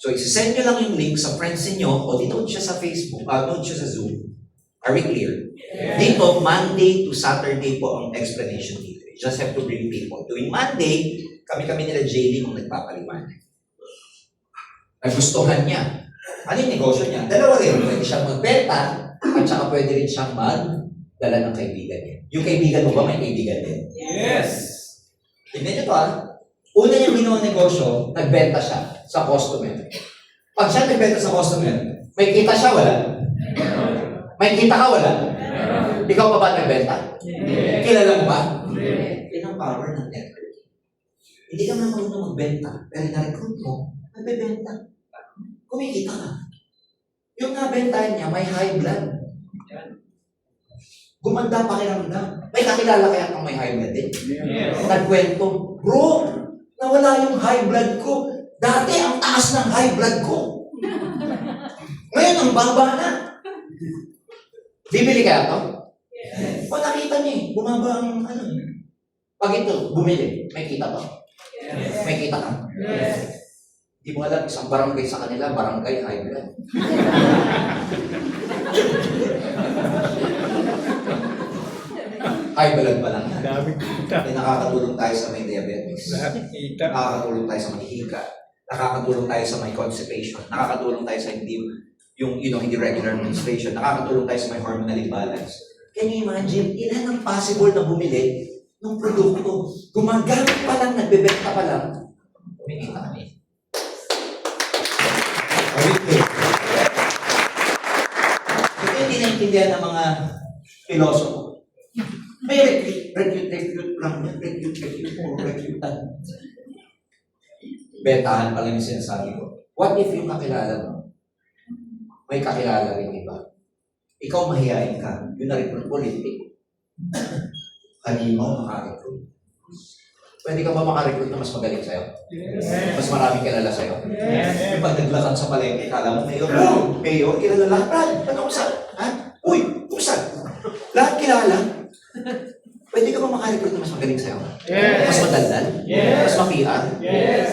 So, isi-send nyo lang yung link sa friends niyo o dinood siya sa Facebook, nood siya sa Zoom. Are we clear? Yes. Dito, Monday to Saturday po ang explanation dito. You just have to bring people. Tuwing Monday, kami nila JD nung nagpapaliwanag. Nagustuhan niya. Ano yung negosyo niya? Dalawa rin. Pwede siyang magbenta at saka pwede rin siyang magdala ng kaibigan niya. Yung kaibigan mo ba may kaibigan din? Yes. Tignan niyo to Una niyang ginawa negosyo, nagbenta siya sa customer. Pag siya nagbenta sa customer, may kita siya, wala? May kita ka, wala? Ikaw pa ba nagbenta? Kilala mo ba? Yan ang power ng network. Hindi ka naman marunong magbenta, pero na-recruit mo, nagbebenta. Kumikita ka. Yung nabentahan niya, may high blood. Gumanda pakiramdam. May kakilala kaya kang may high blood din? Yes. Nagkwento, bro, nawala yung high blood ko. Dati ang taas ng high blood ko. Ngayon ang baba na. Bibili kaya to? Yes. O nakita niya eh, bumaba ang ano. Pag ito, bumili, may kita to? Yes. May kita ka? Yes. Di mo alam, isang barangay sa kanila, barangay high blood. High blood pa lang yan. Dami kita. Eh, nakakatulong tayo sa may diabetes. Lahat kita. Nakakatulong tayo sa may hika. Nakakatulong tayo sa may constipation. Nakakatulong tayo sa hindi regular menstruation. Nakakatulong tayo sa may hormonal imbalance. Can you imagine? Ilan ang possible na bumili ng produkto? Gumagamit pa lang, nagbebenta pa lang. Kumikita kami. Ito hindi naintindihan ng mga pilosopo. May recruit lang. Recruitan. Bentahan pa lang yung sinasabi ko. What if yung kakilala mo? May kakilala rin iba. Ikaw mahihain ka. Yung na-recruit mo, lintik. Halimaw, makarecruit. Pwede ka ba makarecruit na mas magaling sa'yo? Yes. Mas maraming kilala sa'yo? Yes. Yung pag naglakad sa palengke, kala mo, mayor, mayor, kilala lahat. Brad, ano sa? Ha? Uy, kumusta? Lahat kilala. Pwede ka ba makarecruit na mas magaling sa'yo? Yes. Mas madaldal? Yes. Mas ma-PR? Yes.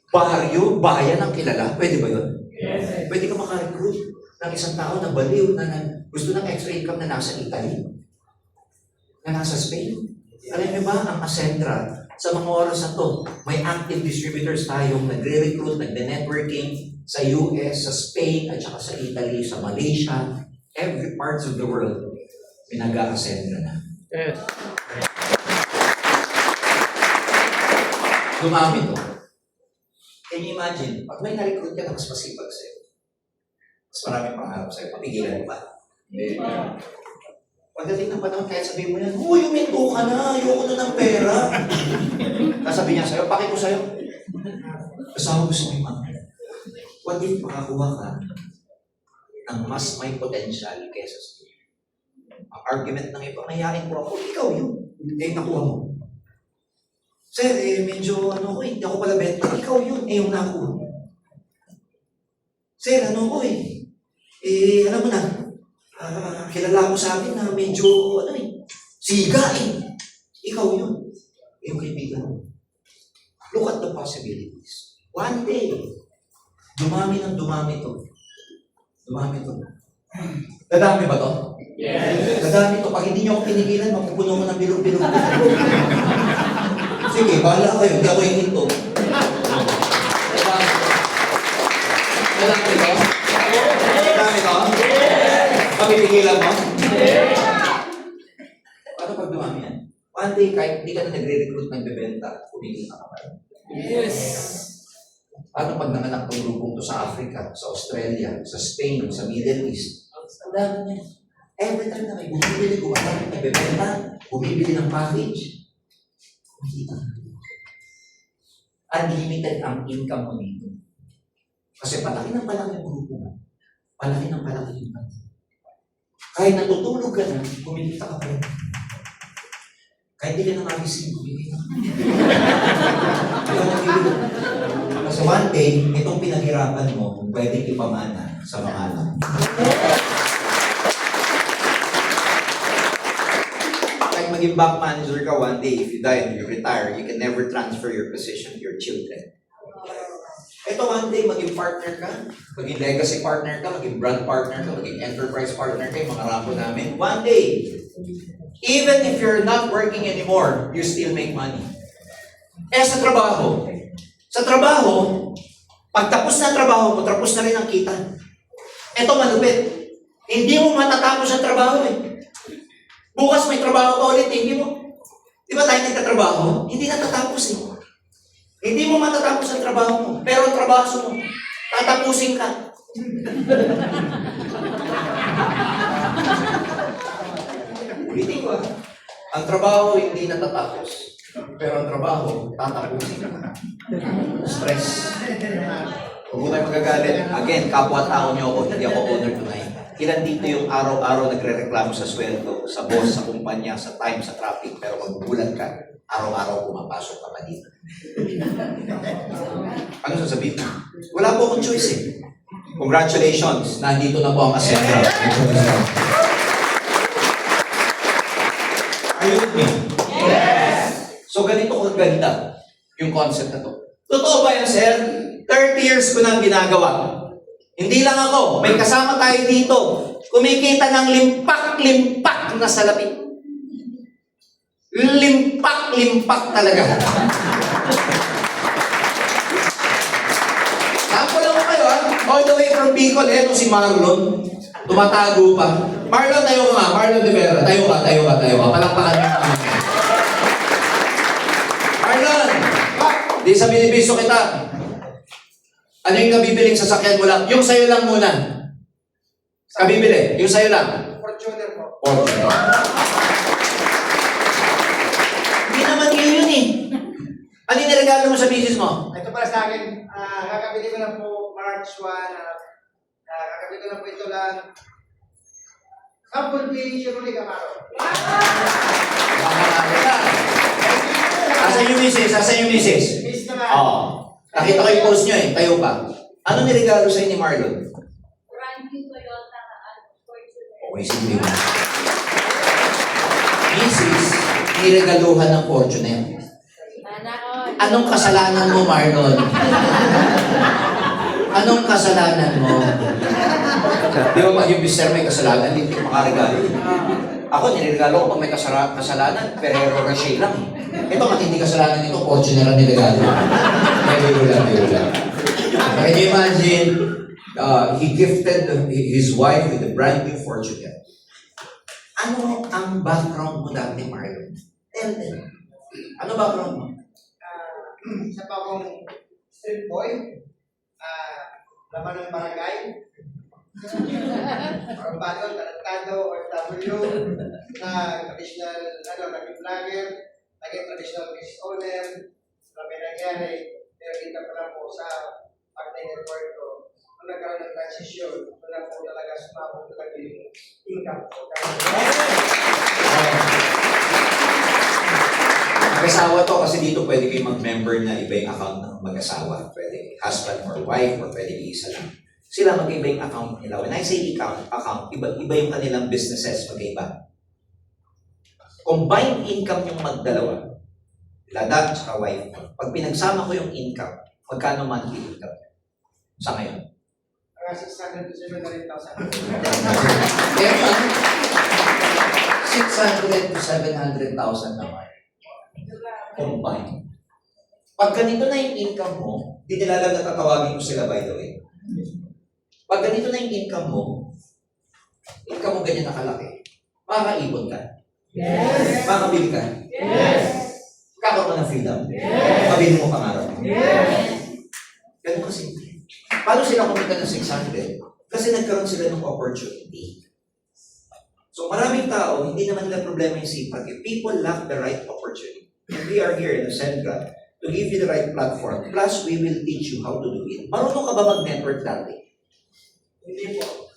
Baryo, bayan ang kilala? Pwede ba yun? Yes. Pwede ka makarecruit ng isang tao na baliw na gusto ng extra income na nasa Italy, na nasa Spain. Alam niyo ba, ang Ascentra, sa mga oras na to, may active distributors tayong nagre-recruit, nagde-networking sa US, sa Spain, at saka sa Italy, sa Malaysia, every parts of the world, pinag-a-Ascentra na. Yes. Dumami to. Can you imagine, pag may na-recruit ka na mas masipag sa'yo, mas maraming pangarap sa'yo, papigilan mo ba? Pagdating ng panahon, kahit sabihin mo yan, uy, uminto ka na, ayoko na ng pera. Sasabihin niya sa'yo, paki ko sa'yo. Kasama gusto mo yung mga. What if makakuha ka ng mas may potential kesa sa'yo? Ang argument ng iba, mayayain ko ako, ikaw yun. Eh, nakuha mo. Sir, medyo hindi ako pala benta. Ikaw yun, yung nakuha mo. Sir, alam mo na, kilala ko sa akin na medyo, siga Ikaw yun. Yung kaibigan mo. Look at the possibilities. One day, Dumami ng dumami to. Dumami to. Dadami ba to? Yes. Dadami to. Pag hindi niyo ako pinigilan, mapupuno mo ng bilog-bilog. Sige, bahala kayo. Hindi ako hihinto. Dadami to? Dadami to? Mapipigilan mo? Paano pag dumami yan? One day, kahit hindi ka na nagre-recruit ng bebenta, kumigil ka pa. Yes. Paano pag nanganak ng grupong to sa Africa, sa Australia, sa Spain, sa Middle East? Ang dami niya. Every time na may bumibili, gumagamit ng bebenta, bumibili ng package, kumikita. Unlimited ang income mo dito. Kasi palaki ng palaki ang grupo mo. Palaki ng palaki yung income. Kahit natutulog ka na, kumikita ka pa rin. Kahit di ka na magising, kumikita ka. Ikaw nagigilid. Kasi one day, itong pinaghirapan mo, pwedeng ipamana sa mga anak. Kahit maging bank manager ka one day, if you die and you retire, you can never transfer your position to your children. Ito one day, maging partner ka, maging legacy partner ka, maging brand partner ka, maging enterprise partner ka, yung mga rampo namin. One day, even if you're not working anymore, you still make money. Eh sa trabaho, pag tapos na ang trabaho mo, tapos na rin ang kita. Ito malupit. Hindi mo matatapos ang trabaho eh. Bukas may trabaho ka ulit, hindi mo. Di ba tayo nagtatrabaho? Hindi natatapos eh. Hindi mo matatapos ang trabaho mo. Pero ang trabaho mo, tatapusin ka. Ulitin ko ah. Ang trabaho hindi natatapos. Pero ang trabaho, tatapusin ka. Stress. Huwag mo tayo magagalit. Again, kapwa-tao niyo ako, hindi ako owner tonight. Ilan dito yung araw-araw nagre-reklamo sa sweldo, sa boss, sa kumpanya, sa time, sa traffic, pero magbubulan ka, araw-araw pumapasok ka pa dito. Ano sasabihin? Wala po akong choice eh. Congratulations, nandito na po ang Ascendra. Are you with me? Yes. So ganito ko ganda yung concept na to. Totoo ba yan, sir? 30 years ko nang ginagawa. Hindi lang ako, may kasama tayo dito. Kumikita ng limpak-limpak na salapi. Limpak-limpak talaga. Sample lang ko kayo ha. All the way from Bicol, eto si Marlon. Tumatago pa. Marlon, tayo ka nga. Marlon de Vera. Tayo ka. Palakpakan mo. Marlon! Di sa binibiso kita. Ano yung kabibiling sasakyan mo lang? Yung sa'yo lang muna. Kabibili. Yung sa'yo lang. Fortuner po. Fortuner. Hindi naman yun eh. Ano yung niregalo mo sa business mo? Ito para sa akin, kakabili ko na po March 1. Kakabili ko na po ito lang. Sample ni Shirley Camaro. Asan yung misis? Miss naman. Oo. Nakita ko yung post nyo eh. Tayo pa. Ano niregalo sa'yo ni Marlon? Brand new Toyota Fortuner. Okay, sige mo. Misis, niregaluhan ng Fortuner. Anong kasalanan mo, Marlon? Anong kasalanan mo? Di ba pag yung mister may kasalanan, hindi ko makaregalo. Ako, niregalo ko pag may kasalanan, Ferrero Rocher lang. Ito, matindi kasalanan nito, Fortuner ang niregalo. May biro lang. Can you imagine, he gifted his wife with a brand new Fortuner. Ano ang background mo dati, Marlon? Tell them. Ano background mo? Isa pa akong street boy. Laman ng barangay. Or bago, tarantado, or W. Na traditional, naging vlogger. Naging traditional business owner. Marami nangyari. Pero kita pa lang po sa partner network ko. Nung nagkaroon ng transition, wala po talaga sumabog talaga yung income ko. Mag-asawa to kasi dito pwede kayo mag-member na iba yung account ng mag-asawa. Pwede husband or wife or pwede isa lang. Sila mag-iba yung account nila. When I say account, iba yung kanilang businesses, mag-iba. Combined income yung magdalawa. Lada at wife. Pag pinagsama ko yung income, magkano monthly income? Sa ngayon. Mga 600 to 700,000. Kaya nga, 600 to 700,000 naman. Combine. Pag ganito na yung income mo, di nila alam na tatawagin ko sila by the way. Pag ganito na yung income mo ganyan nakalaki, makakaipon ka. Yes. Makakabili ka. Yes. Kakaroon ka ng freedom. Mabili mo pangarap mo. Yes. Ganun kasi. Paano sila kumita ng 600? Kasi nagkaroon sila ng opportunity. So maraming tao, hindi naman nila problema yung sipag. If people lack the right opportunity, and we are here in Ascendra to give you the right platform, plus we will teach you how to do it. Marunong ka ba mag-network dati? Hindi po.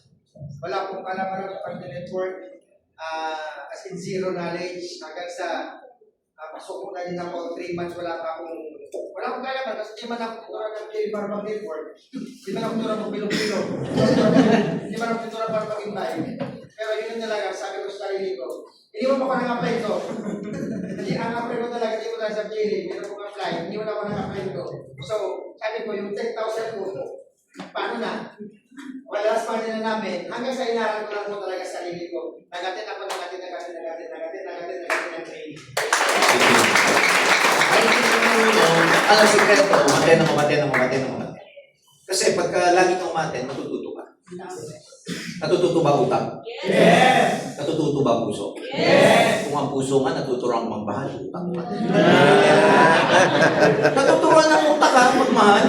Wala pong kalaman ng pag-network. As in zero knowledge. Hanggang sa pasok ko na din ako 3 months, wala akong kalaman. Kasi di man ako tura ng para mag-network. Di man ako tura ng bilog-bilog. Di man ako tura para mag-invite. Pero yun talaga, sabi ko sa sarili ko, hindi mo pa ako nang-apply ko. Hindi, ang apply ko talaga, hindi mo talaga sa JD, hindi mo apply, hindi mo na ako nang-apply ko. So, sabi ko, yung 10,000 ko, paano na? Wala sa panila namin, hanggang sa inaral ko lang po talaga sa sarili ko. Nagatin ako, nagatin ng training. Ang sikreto, umaten. Kasi pagka lagi kang umaten, matututo ka. Natututo ba utak? Yes. Natututo ba puso? Yes. Kung ang puso nga, natuturuan magmahal, utak pa. Natuturuan ng utak ha, magmahal.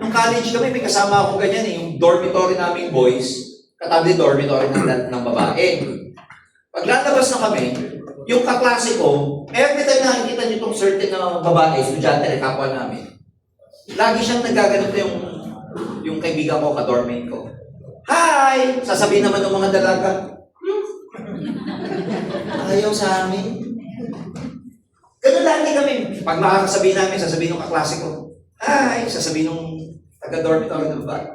Nung college kami, may kasama akong ganyan yung dormitory naming boys, katabi dormitory ng babae. Pag lalabas na kami, yung kaklase ko, every time nakikita niyo itong certain na babae, estudyante na kapwa namin, lagi siyang nagaganito yung kaibigan ko, ka-dormate ko. Hi! Sasabihin naman ng mga dalaga, ayaw sa amin. Ganun lagi kami. Pag makakasabihin namin, sasabihin ng kaklase ko, hi! Sasabihin ng taga-dormitory na babae.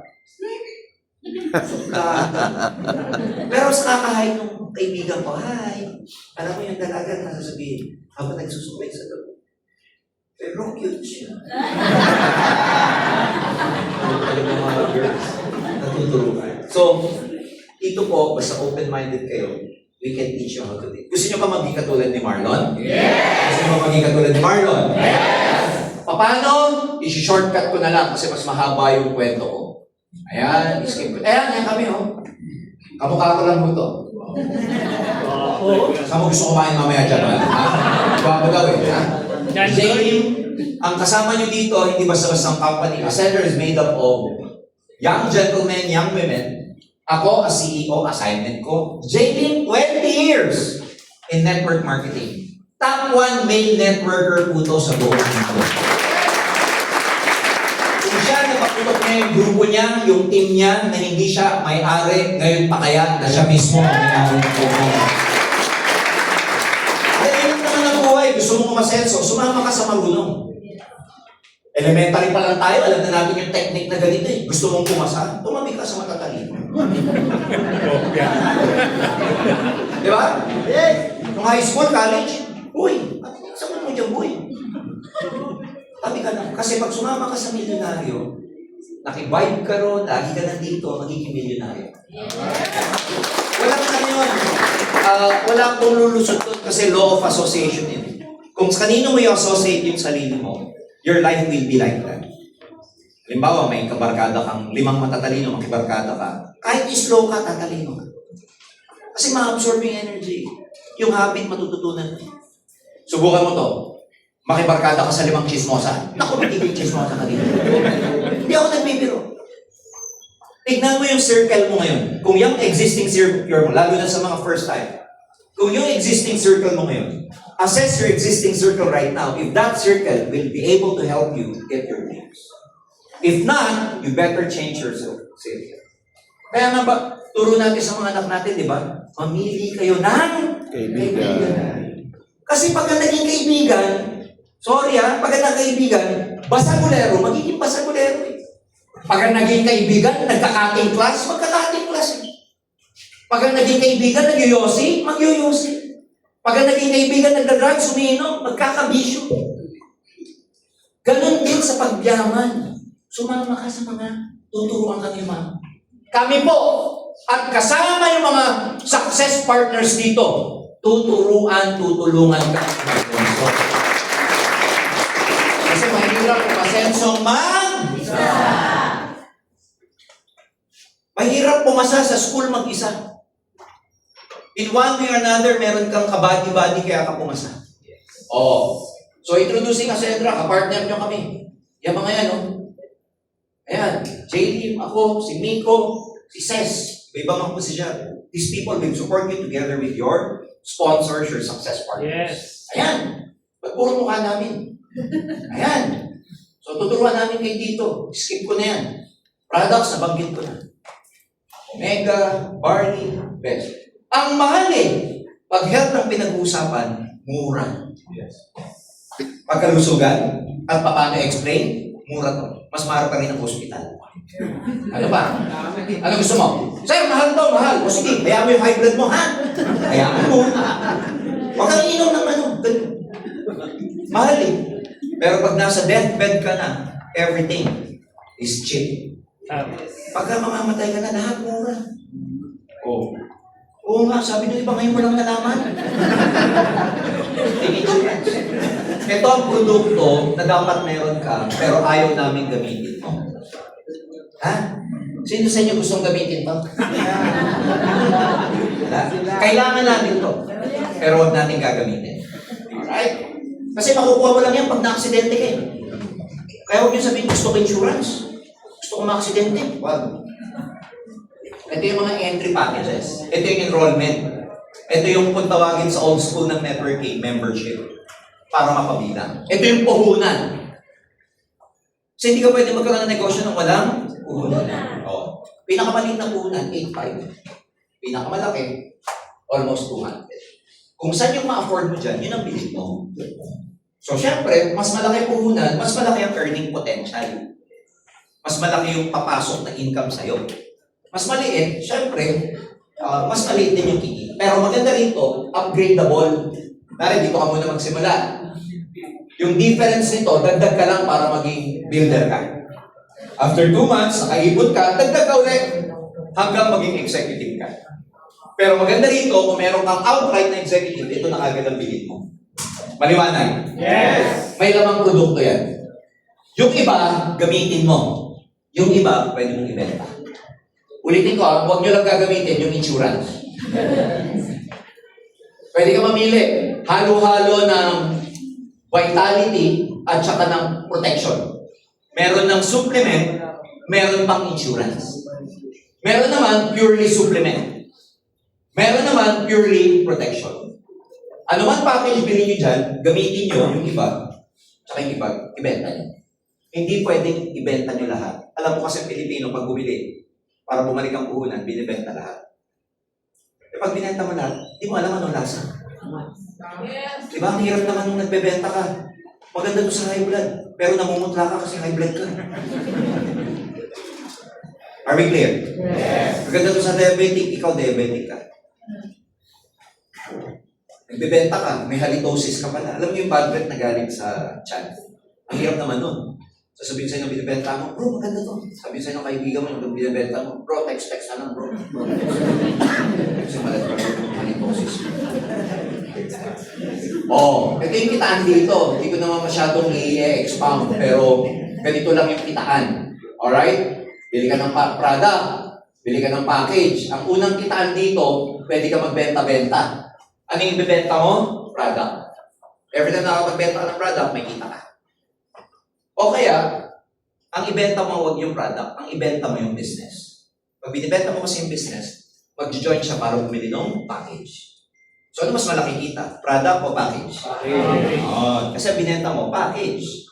Pero sa kakahay ng kaibigan ko, hi! Alam mo yung dalaga na sasabihin, habang nagsusukay sa loob. Pero cute siya. Natuturuan. So, ito po, basta open-minded kayo, we can teach you how to do it. Gusto nyo ba maging katulad ni Marlon? Yes! Gusto nyo ba maging katulad ni Marlon? Yes! Paano? I-shortcut ko na lang kasi mas mahaba yung kwento ko. Ayan, skip ko. Ayan kami Kamukha ko lang mo to. Saan mo gusto kumain mamaya dyan? Ha? Bago daw ha? Jane, ang kasama nyo dito, hindi basta-basta ang company. Ascendra is made up of young gentlemen, young women. Ako, as CEO, assignment ko. Jane, 20 years in network marketing. Top 1 male networker po to sa buong mundo. Kung siya napaputok niya yung grupo niya, yung team niya, na hindi siya may-ari, ngayon pa kaya na siya mismo ang may-ari ng grupo. Dahil naman ang buhay, gusto mo kumasenso, sumama ka sa marunong. Elementary pa lang tayo, alam na natin yung technique na ganito eh. Gusto mong pumasa, tumabi ka sa matatalino. Di ba? Yes! Nung high school, college, uy, saan mo dyan, boy? Tabi ka na. Kasi pag sumama ka sa milyonaryo, nakivibe ka ron, lagi ka nandito, magiging milyonaryo. Wala ka na yun. Wala akong lulusot doon kasi law of association yun. Kung kanino mo i-associate yung sarili mo, your life will be like that. Halimbawa, may kabarkada kang 5 matatalino, makibarkada ka. Kahit slow ka, tatalino ka. Kasi ma-absorb yung energy. Yung habit matututunan. Subukan mo to. Makibarkada ka sa 5 chismosa. Naku, magiging chismosa ka dito. Hindi ako nagbibiro. Tignan mo yung circle mo ngayon. Kung yung existing circle mo, lalo na sa mga first time, kung yung existing circle mo ngayon, assess your existing circle right now. If that circle will be able to help you get your dreams. If not, you better change your circle. Kaya nga ba, turo natin sa mga anak natin, di ba? Mamili kayo ng kaibigan. Kasi pag naging kaibigan, sorry pag naging kaibigan, basagulero, magiging basagulero eh. Pag naging kaibigan, nagka-cutting class, magka-cutting class eh. Pag naging kaibigan, nagyoyosi, magyoyosi. Pag naging kaibigan, nagda-drugs, umiinom, magkakabisyo. Ganon din sa pagyaman. sumama ka sa mga tuturuan kami, ma'am. Kami po, at kasama yung mga success partners dito, tutulungan ka. Kasi mahirap kung asensong mahirap pumasa sa school mag-isa. In one way or another, meron kang kabady-bady kaya ka pumasa. Oh. So, introducing Ascendra, kapartner nyo kami. Yan mga yan, oh. Ayan, JD, ako, si Miko, si Ces. May iba mga posisyon. These people will support you together with your sponsors, your success partners. Yes. Ayan. Ba't puro mukha namin? Ayan. So, tuturuan namin kayo dito. Skip ko na yan. Products, nabanggit ko na. Omega, Barley, Best. Ang mahal eh. Pag health ang pinag-uusapan, mura. Yes. Pagkalusugan, at paano explain, mura to. Mas mahal pa rin ang hospital. Ano ba? Ano gusto mo? Sir, mahal to, mahal. O sige, hayaan mo yung high blood mo, ha? Hayaan mo. Huwag kang inom ng ano. Mahal eh. Pero pag nasa deathbed ka na, everything is cheap. Pagka mamamatay ka na, lahat mura. Oh. Oo nga, sabi nyo, iba ngayon mo lang nalaman. Ito ang produkto na dapat meron ka, pero ayaw namin gamitin mo. Ha? Sino sa inyo gustong gamitin to? Wala. Kailangan natin to, pero huwag natin gagamitin. Alright? Kasi makukuha mo lang yan pag na-aksidente ka eh. Kaya huwag nyo sabihin, gusto ko insurance. Gusto ko ma-aksidente. Wag. Ito yung mga entry packages. Ito yung enrollment. Ito yung kung tawagin sa old school ng networking, membership. Para mapabilang. Ito yung puhunan. Kasi hindi ka pwede magkaroon ng negosyo ng walang puhunan. Oh. Pinakamaliit na puhunan, 8.5. Pinakamalaki, almost 200. Kung saan yung ma-afford mo dyan, yun ang bilhin mo. So, syempre, mas malaki puhunan, mas malaki ang earning potential. Mas malaki yung papasok na income sa'yo. Mas maliit, syempre, mas maliit din yung kikita. Pero maganda rito, upgradable. Dahil dito ka muna magsimula. Yung difference nito, dagdag ka lang para maging builder ka. After 2 months, nakaipon ka, dagdag ka ulit hanggang maging executive ka. Pero maganda rito, kung meron kang outright na executive, ito na agad ang bilhin mo. Maliwanag? Yes. May lamang produkto yan. Yung iba, gamitin mo. Yung iba, pwede mong ibenta. Ulitin ko, huwag nyo lang gagamitin yung insurance. Pwede ka mamili. Halo-halo ng vitality at saka ng protection. Meron ng supplement, meron pang insurance. Meron naman purely supplement. Meron naman purely protection. Ano man package bilhin nyo dyan, gamitin nyo yung iba, saka yung iba, ibenta nyo. Hindi pwedeng ibenta nyo lahat. Alam mo kasi Pilipino, pag bumili, para bumalik ang puhunan, binibenta lahat. E pag binenta mo lahat, di mo alam anong lasa. Yes. Di ba? Ang hirap naman nung nagbebenta ka. Maganda to sa high blood, pero namumutla ka kasi high blood ka. Are we clear? Yes. Maganda to sa diabetic, ikaw diabetic ka. Nagbebenta ka, may halitosis ka pala. Alam mo yung bad breath na galing sa tiyan. Ang hirap naman nun. Sasabihin sa'yo ng binibenta mo, bro, maganda to. Sabihin sa'yo ng kaibigan mo yung binibenta mo, bro, text na lang, bro. Kasi malat ka yung halitosis. Ito yung kitaan dito. Hindi ko naman masyadong i-expound, pero ganito lang yung kitaan. Alright? Bili ka ng product, bili ka ng package. Ang unang kitaan dito, pwede ka magbenta-benta. Ano yung ibibenta mo? Product. Every time nakakapagbenta ka ng product, may kita ka. O kaya, ang ibenta mo huwag yung product, ang ibenta mo yung business. Pag binibenta mo kasi yung business, mag-join siya para bumili ng package. So ano mas malaki kita? Product o package? Okay. Kasi binenta mo, package.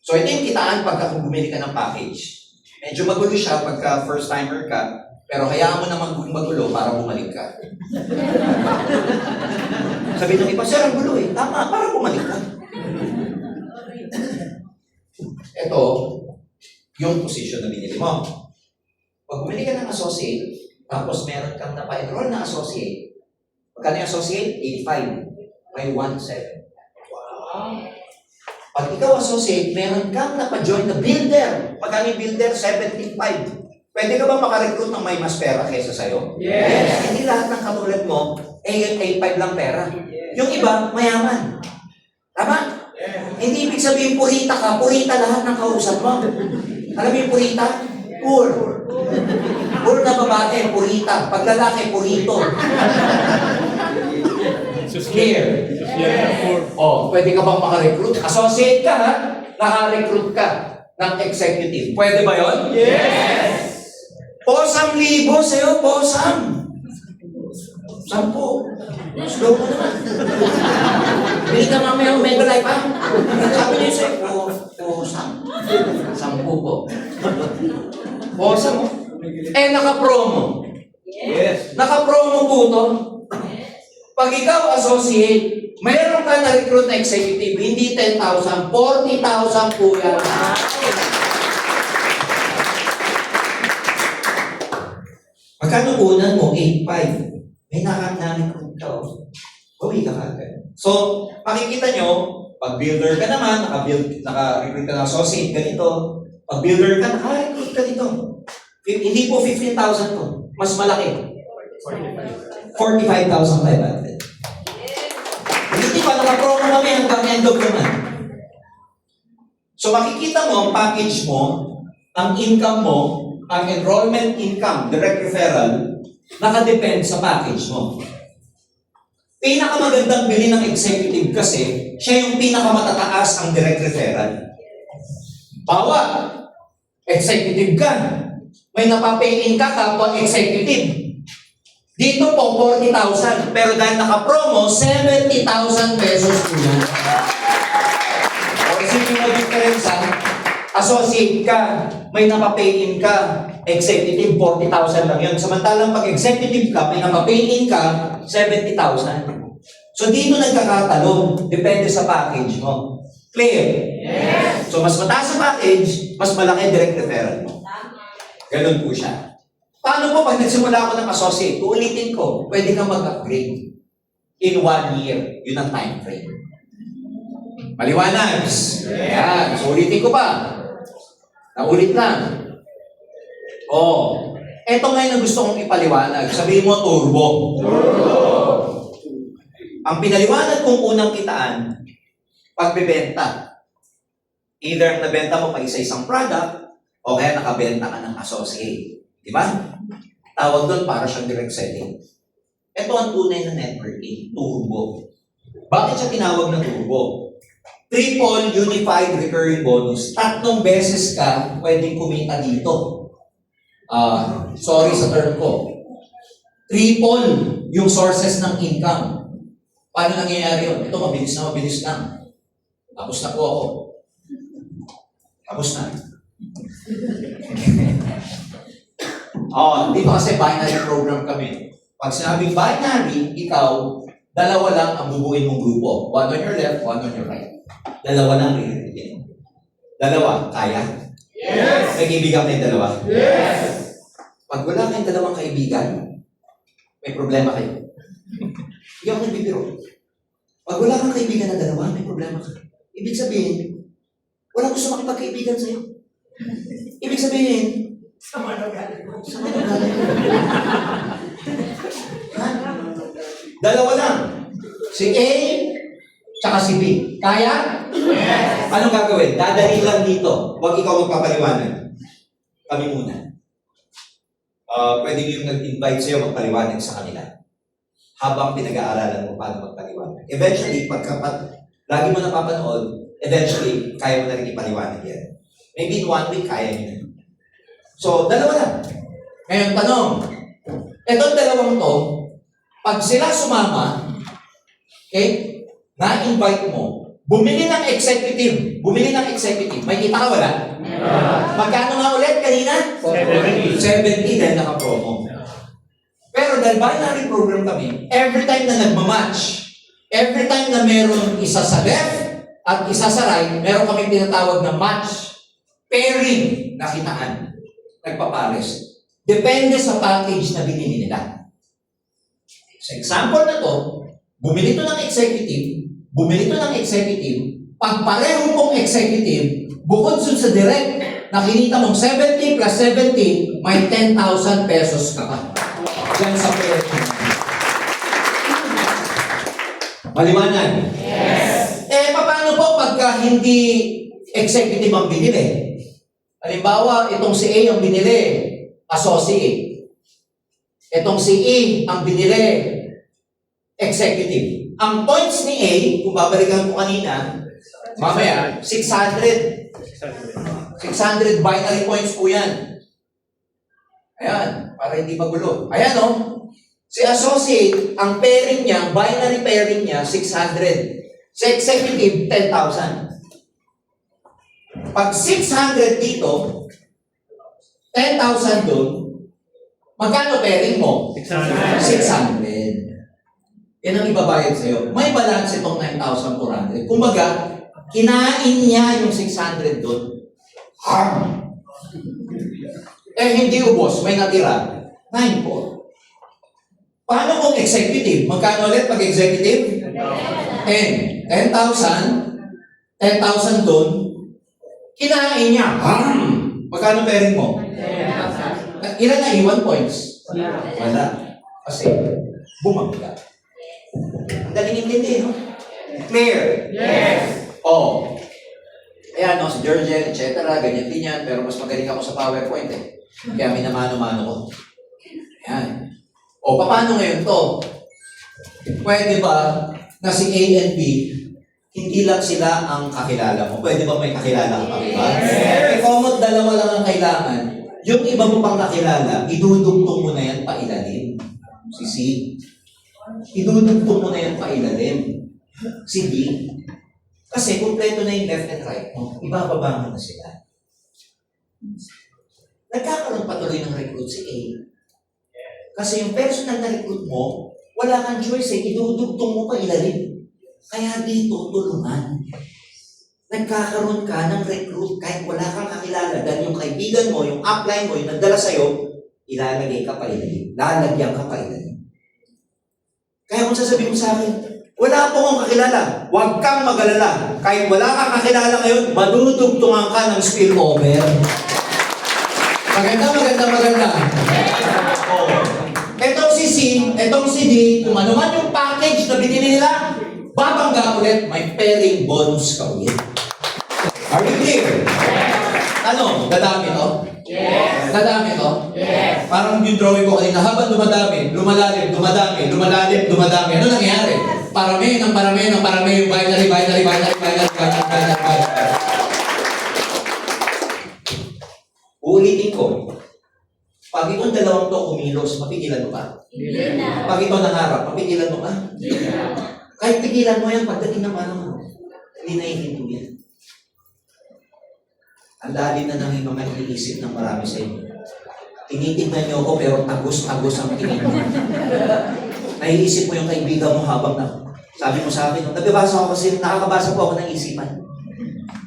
So ito yung kitaan pagka bumili ka ng package. Medyo magulo siya pagka first timer ka, pero hayaan mo naman magulo para bumalik ka. Sabi ng iba, sir, ang gulo eh. Tama, para bumalik ka. Ito, yung position na binili mo. Pag bumili ka ng associate, tapos meron kang napa-enroll na associate, magkano yung associate? 85. May 1.7. Wow. Pag ikaw associate, meron kang napa-join na builder, Magkano yung builder? 75. Pwede ka ba makarecruit ng may mas pera kaysa sa'yo? Yes. Hindi lahat ng katulad mo, 8.5 lang pera. Yung iba, mayaman. Tama? Hindi ibig sabihin purita ka, purita lahat ng kausap mo. Alam mo yung purita? Poor. Poor na babae, purita. Pag lalaki, purito. Clear. Oh, pwede ka bang makarecruit? Associate ka ha? Naka-recruit ka ng executive. Pwede ba yon? Yes. Posam libo sa'yo, posam. 10. Slow mo naman. Bili ka mamaya ng Mega Life, ha? Sabi niyo sa'yo, posam. 10 po. Posam mo. Naka-promo. Yes. Naka-promo po to. Pag ikaw associate, mayroon ka na-recruit na executive, hindi 10,000, 40,000 po yan. Magkano unan mo? 8.5. May na-recruit ka, oh. Bawi ka kagad. So, makikita nyo, pag builder ka naman, naka-recruit ka ng associate, ganito. Pag builder ka, naka-recruit ka dito. Hindi po 15,000 to. Mas malaki. 45,500. Hindi pa naka-promo kami hanggang end of the month. So makikita mo ang package mo, ang income mo, ang enrollment income, direct referral, nakadepend sa package mo. Pinakamagandang bili ng executive kasi, siya yung pinakamatataas ang direct referral. Bawa, executive ka, may napapayin ka kapwa executive. Dito po, 40,000. Pero dahil naka-promo, 70,000 pesos po yan. O isipin mo difference ha? Associate ka, may napapayin ka, executive, 40,000 lang yun. Samantalang pag executive ka, may napapayin ka, 70,000. So dito nagkakatalong, depende sa package mo. Clear? Yes. So mas mataas sa package, mas malaki direct referral mo. Ganun po siya. Paano po pag nagsimula ako ng associate? Uulitin ko, pwede kang mag-upgrade in 1 year. Yun ang time frame. Maliwanag? Ayan. So ulitin ko pa. Naulit lang. Oh. Eto ngayon ang gusto kong ipaliwanag. Sabihin mo, turbo. Ang pinaliwanag kong unang kitaan, pagbebenta. Either nabenta mo pa isa-isang product, o kaya nakabenta ka ng associate. Di ba? Tawag doon para siyang direct selling. Ito ang tunay na networking, turbo. Bakit siya tinawag na turbo? Triple Unified Recurring Bonus. 3 beses ka pwedeng kumita dito. Sorry sa term ko. Triple yung sources ng income. Paano nangyayari yun? Ito, mabilis na. Tapos na po ako. Tapos na. Dito kasi binary program kami. Pag sinabing binary, ikaw, 2 lang ang bubuin mong grupo. 1 on your left, 1 on your right. 2 lang rin. 2, kaya? Yes. May kaibigan kayong 2? Yes. Pag wala kayong 2 kaibigan, may problema kayo. Hindi ako nagbibiro. Pag wala kang kaibigan na 2, may problema ka. Ibig sabihin, walang gusto makipagkaibigan sa'yo. Ibig sabihin, Sama na galing mo. saan ka galing? Ha? 2 lang. Si A, tsaka si B. Kaya? Yes. Anong gagawin? Dadali lang dito. Huwag ikaw magpapaliwanag. Kami muna. Pwede yung nag-invite sa'yo magpaliwanag sa kanila. Habang pinag-aaralan mo paano magpaliwanag. Eventually, lagi mo napapanood, eventually, kaya mo na rin ipaliwanag yan. Maybe in 1 week, kaya nyo na. So, 2 lang. Ngayon, tanong. Itong 2 to, pag sila sumama, okay, na-invite mo, bumili ng executive, may kita ka wala? Magkano nga ulit kanina? 70. 70 dahil naka-promo. Pero dahil binary program kami, every time na nagmamatch, every time na meron isa sa left at isa sa right, meron kami tinatawag na match, pairing na kitaan. Nagpapares. Depende sa package na binili nila. Sa example na to, bumili to ng executive, pag pareho pong executive, Bukod sa direct, nakikita mong 70 plus 70, may 10,000 pesos ka pa. Yan sa pairing. Maliwanag? Yes. Paano po pagka hindi executive ang binili? Halimbawa, itong si A ang binili, associate. Itong si E ang binili, executive. Ang points ni A, kung babalikan ko kanina, mamaya, 600. 600 binary points po yan. Ayan, para hindi magulo. Ayan o. Si associate, ang pairing niya, binary pairing niya, 600. Si executive, 10,000. Pag 600 dito, 10,000 doon, magkano pairing mo? 600. Yan ang ibabayad sa'yo. May balance itong 9,400. Kumbaga, kinain niya yung 600 doon. Hindi ubos, may natira. 9,400. Paano kung executive? Magkano ulit pag executive? 10. 10,000. 10,000 doon. Kinain niya. Magkano pairing mo? Ilan na iwan points? Wala. Kasi bumangga. Ang galing intindi, no? Clear? Yes. Oh. Ayan, no, si Georgia, etc. Ganyan din yan. Pero mas magaling ako sa PowerPoint eh. Kaya minamano-mano ko. Ayan. O, paano ngayon to? Pwede ba na si A and B, hindi lang sila ang kakilala mo? Pwede ba may kakilala ka pa, diba? Yes. Kung dalawa lang ang kailangan, yung iba mo pang kakilala, idudugtong mo na yan pailalim. Si C. Idudugtong mo na yan pailalim. Si D. Kasi kumpleto na yung left and right mo, ibababa mo na sila. Nagkakaroon patuloy ng recruit si A. Kasi yung personal na recruit mo, wala kang choice eh, idudugtong mo pa ilalim. Kaya dito, tulungan. Nagkakaroon ka ng recruit kahit wala kang kakilala dahil yung kaibigan mo, yung upline mo, yung nagdala sa'yo, ilalagay ka pa ilalim. Lalagyan ka pa ilalim. Kaya kung sasabihin mo sa akin, wala po akong kakilala, huwag kang mag-alala. Kahit wala kang kakilala ngayon, madudugtungan ka ng spillover. Maganda. Oh. Etong si C, etong si D, kung ano man yung package na binili nila, babangga ulit, may pairing bonus ka ulit. Are we clear? Ano? Dadami to? Yes. Dadami to? Yes. Parang yung drawing ko kanina, habang dumadami, lumalalim. Ano nangyayari? Parami yung binary. Uulitin ko. Pag itong dalawang to kumilos, mapigilan mo ba? Hindi na. Pag ito nangarap, mapigilan mo ba? Hindi na. Kahit pigilan mo yan, pagdating ng ano, hindi na ihinto yan. Ang lalim na ng mga iniisip ng marami sa inyo. Tinitignan niyo ako pero tagos-tagos ang tingin mo. Naiisip mo yung kaibigan mo habang na. Sabi mo sa akin, nakakabasa po ako ng isipan.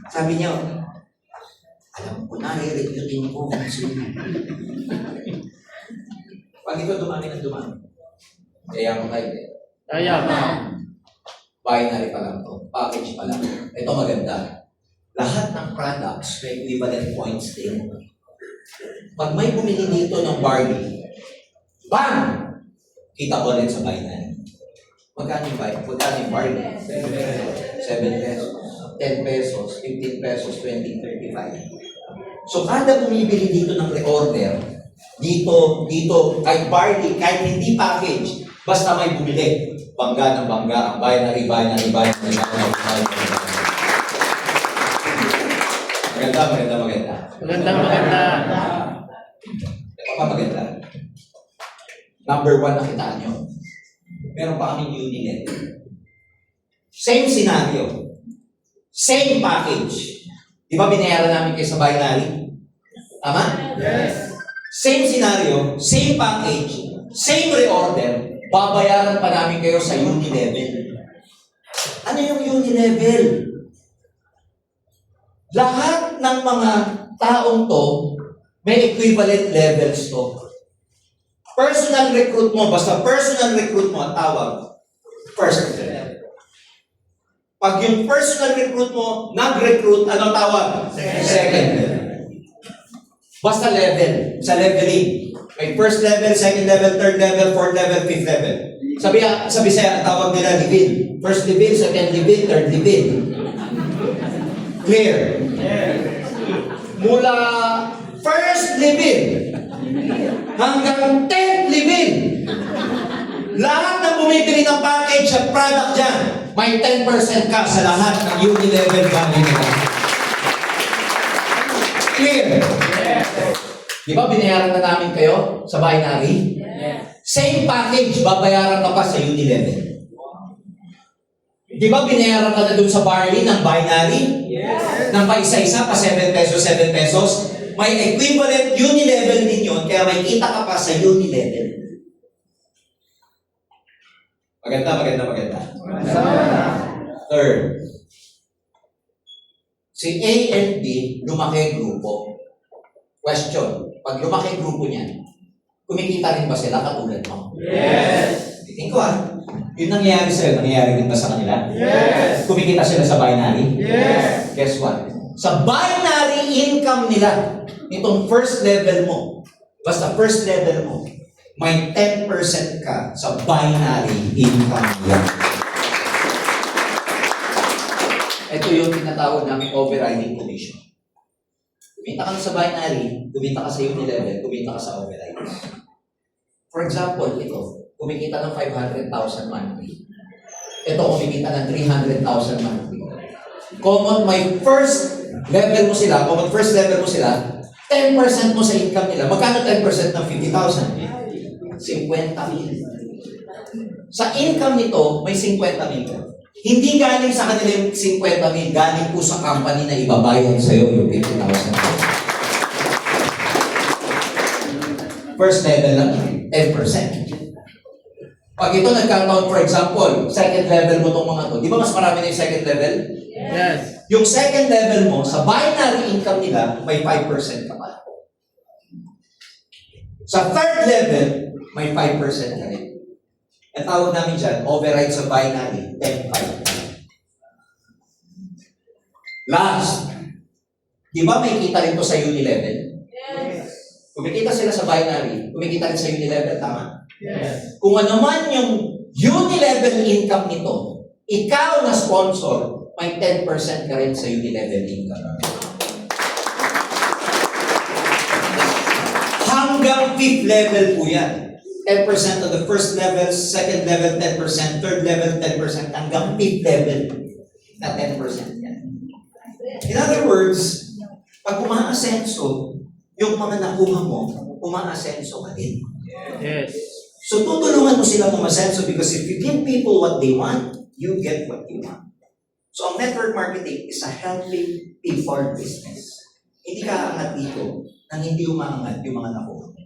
Sabi niya, alam ko na, i-recruitin ko kung sino. Pag ito dumami. Kaya mo kayo. Kaya ba? Binary pa lang to. Package pa lang. Ito maganda. Lahat ng products may equivalent points din. Pag may bumili dito ng barley, bang! Kita ko ulit sa binary. Magkano yung barley? 7 pesos. 10 pesos, 15 pesos, 20, 35. So kada bumibili dito ng reorder, dito, kahit barley, kahit hindi package, basta may bumili. Bangga ng bangga, ang binary. Maganda. Maganda. Number 1 nakitaan nyo. Meron pa kaming Unilet. Same scenario. Same package. Di ba binayaran namin kayo sa binary? Tama? Yes. Same scenario, same package, same reorder, babayaran pa namin kayo sa Unilevel. Ano yung Unilevel? Lahat ng mga taong to, may equivalent levels to. Personal recruit mo, basta personal recruit mo ang tawag, first level. Pag yung personal recruit mo, nag-recruit, anong tawag? Second level. Basta level, sa leveling. May first level, second level, third level, fourth level, fifth level. Sabi sa'yo, ang tawag nila level. First level, second level, third level. Clear? Mula first level hanggang 10th level. Lahat na bumibili ng package at product dyan, may 10% ka sa lahat ng uni-level value nila. Clear? Di ba binayaran na namin kayo sa binary? Same package, babayaran ka pa sa uni-level. Di ba binayaran ka na dun sa barley ng binary? Ng pa isa-isa, pa 7 pesos, 7 pesos. May equivalent uni-level din yun, kaya may kita ka pa sa uni-level. Maganda. Third, si A and B, lumaki grupo. Question, pag lumaki grupo niyan, kumikita rin ba sila katulad mo? Yes. Titingin ko yun nangyayari sa'yo, nangyayari din ba sa kanila? Yes. Kumikita sila sa binary? Yes. Guess what? Sa binary income nila, itong first level mo, basta first level mo, may 10% ka sa binary income nila. Ito yung tinatawag namin overriding commission. Kumita ka na sa binary, kumita ka sa uni-level, kumita ka sa override. For example, ito, kumikita ng 500,000 monthly. Ito, kumikita ng 300,000 monthly. Common, may first level mo sila, 10% mo sa income nila. Magkano 10% ng 50,000? 50,000. Sa income nito, may 50,000. Hindi galing sa kanila yung 50,000, galing po sa company na ibabayad sa'yo yung 50,000. First level lang, 10%. Pag ito nagkataon, for example, second level mo itong mga to, di ba mas marami na yung second level? Yes. Yung second level mo, sa binary income nila, may 5% ka pa. Sa third level, may 5% ka rin. Ang tawag namin dyan, override sa binary, 10-5. Last, di ba may kita rin to sa uni-level? Yes. Kumikita sila sa binary, kumikita rin sa uni-level, tama? Yes. Kung ano man yung uni-level income nito, ikaw na sponsor, may 10% ka rin sa uni-level income. Hanggang 5th level po yan. 10% of the first level, second level 10%, third level 10%, hanggang 5th level na 10% yan. In other words, pag umaasenso, yung mga nakuha mo, umaasenso ka din. Yes. So tutulungan mo sila umasenso because if you give people what they want, you get what you want. So ang network marketing is a helping people business. Hindi ka aangat dito nang hindi umaangat yung mga nakuha mo.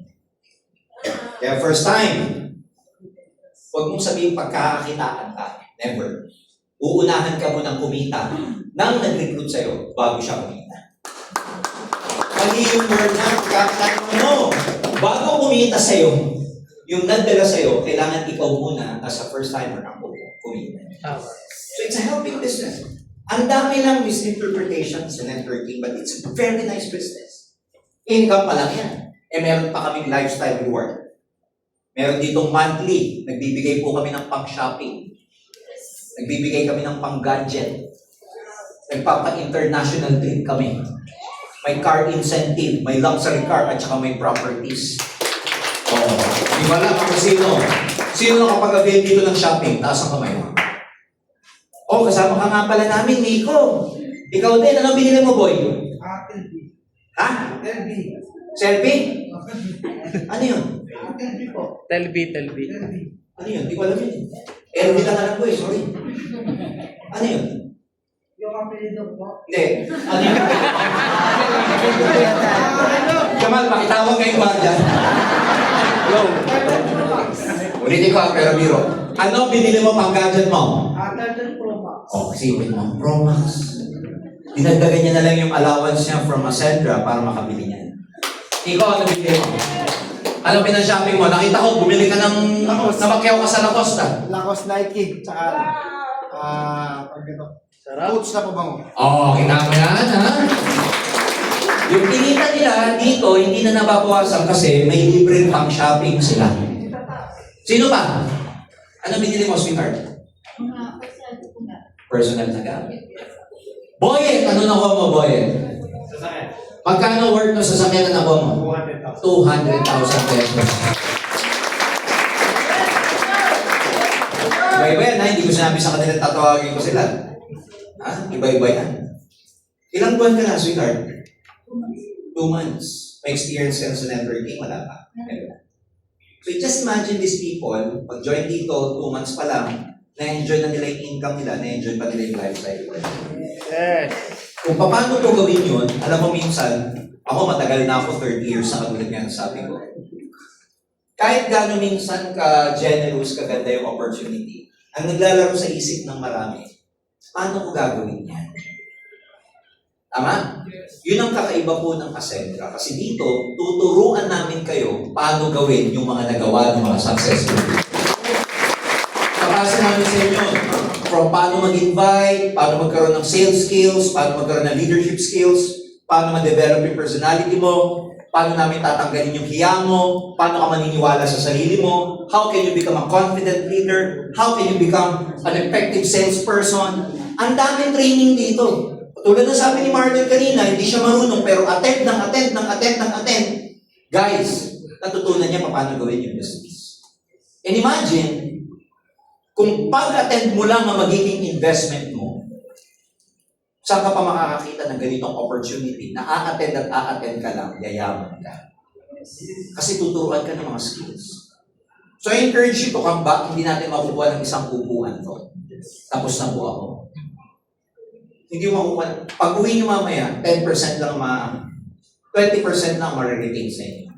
Kaya first time, huwag mong sabihin pagkakakitaan ka. Never. Uunahan ka mo ng kumita nang nag-recruit sa'yo bago siya kumita. Mali yung word na pagkakakitaan mo. Bago kumita sa'yo, yung nagdala sa'yo, kailangan ikaw muna as a first timer ang kumita. So it's a helping business. Ang dami lang misinterpretation sa networking, but it's a very nice business. Income pa lang yan. Meron pa kaming lifestyle reward. Meron ditong monthly. Nagbibigay po kami ng pang-shopping. Nagbibigay kami ng pang-gadget. Nagpapa-international trip kami. May car incentive, may luxury car, at saka may properties. Di ba lang kung sino? Sino nakapag-avail dito ng shopping? Taas ang kamay mo. Kasama ka nga pala namin, Nico. Ikaw din, anong binili mo, boy? Ha? Selfie? Ano yun? Telby. Ano yun? Di ko alam yun. LV lang alam ko sorry. Ano yun? Yung apelido po. Hindi. Ano yun? Kamal, pakitawag kayo ba dyan? Hello. Ulitin ko pero biro. Ano binili mo pang gadget mo? Garden Pro Max. Isipin mo, Pro Max. Dinagdagan niya na lang yung allowance niya from Ascendra para makabili niya. Ikaw, ano binili mo? Ano pinang-shopping mo? Nakita ko, bumili ka namakyaw ka sa Lacoste. Lacoste Nike. Tsaka, pag ito. Sarap. Coach na pabango. Oh, kita mo yan, ha? Yung kinita nila dito, hindi na nababawasan kasi may libre pang shopping sila. Sino pa? Ano binili mo, sweetheart? Personal na gamit. Boyet! Ano nakuha mo, Boyet? Magkano worth no sasakyan na nakuha mo? 200,000 pesos. Iba-iba yan, ha? Hindi ko sinabi sa kanila tatawagin ko sila. Ha? Iba-iba yan. Ilang buwan ka na, sweetheart? 2 months. May experience ka na sa networking, wala pa. So just imagine these people, pag-join dito, 2 months pa lang, na-enjoy na nila yung income nila, na-enjoy pa nila yung lifestyle nila. Yes. Kung paano ko gawin yun, alam mo minsan, ako matagal na ako, 30 years sa katulad nga ng sabi ko. Kahit gano'n minsan ka-generous, kaganda yung opportunity, ang naglalaro sa isip ng marami, paano ko gagawin yan? Tama? Yun ang kakaiba po ng Ascendra. Kasi dito, tuturuan namin kayo paano gawin yung mga nagawa ng mga successful people. Kapasa namin sa inyo, from paano mag-invite, paano magkaroon ng sales skills, paano magkaroon ng leadership skills, paano ma-develop yung personality mo, paano namin tatanggalin yung hiya mo, paano ka maniniwala sa sarili mo, how can you become a confident leader, how can you become an effective salesperson. Ang daming training dito. Tulad ng sabi ni Marlon kanina, hindi siya marunong pero attend. Guys, natutunan niya paano gawin yung business. And imagine, kung pag-attend mo lang ang magiging investment mo, saan ka pa makakakita ng ganitong opportunity na a-attend ka lang, yayaman ka. Kasi tuturuan ka ng mga skills. So I encourage you to come back, hindi natin makukuha ng isang upuan to. Tapos na po ako. Hindi mo makukuha. Pag uwi nyo mamaya, 10% lang 20% lang ma-retain sa inyo.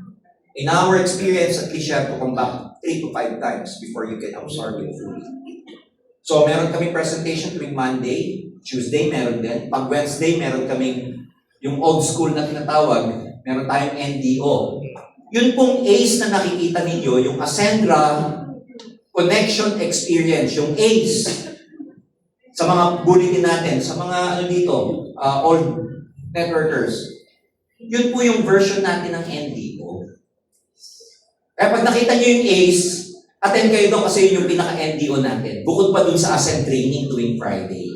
In our experience, at least you have to come back 3 to 5 times before you can absorb it fully. So, meron kami presentation tuwing Monday, Tuesday meron din. Pag Wednesday, meron kaming yung old school na tinatawag, meron tayong NDO. Yun pong ACE na nakikita ninyo, yung Ascendra Connection Experience, yung ACE. Sa mga bulletin natin, sa mga old networkers. Yun po yung version natin ng NDO. Kaya pag nakita nyo yung ACE, attend kayo doon kasi yun yung pinaka-NDO natin. Bukod pa dun sa Ascend Training tuwing Friday.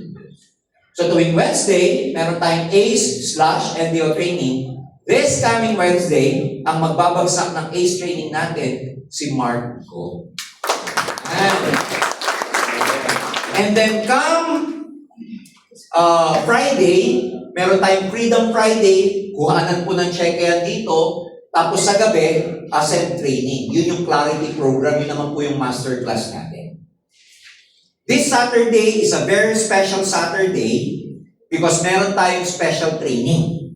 So tuwing Wednesday, meron tayong ACE/NDO training. This coming Wednesday, ang magbabagsak ng ACE training natin, si Marco. And then come Friday, meron tayong Freedom Friday, kuhanan po ng check yan dito, tapos sa gabi, Ascend Training. Yun yung Clarity Program, yun naman po yung masterclass natin. This Saturday is a very special Saturday because meron tayong special training.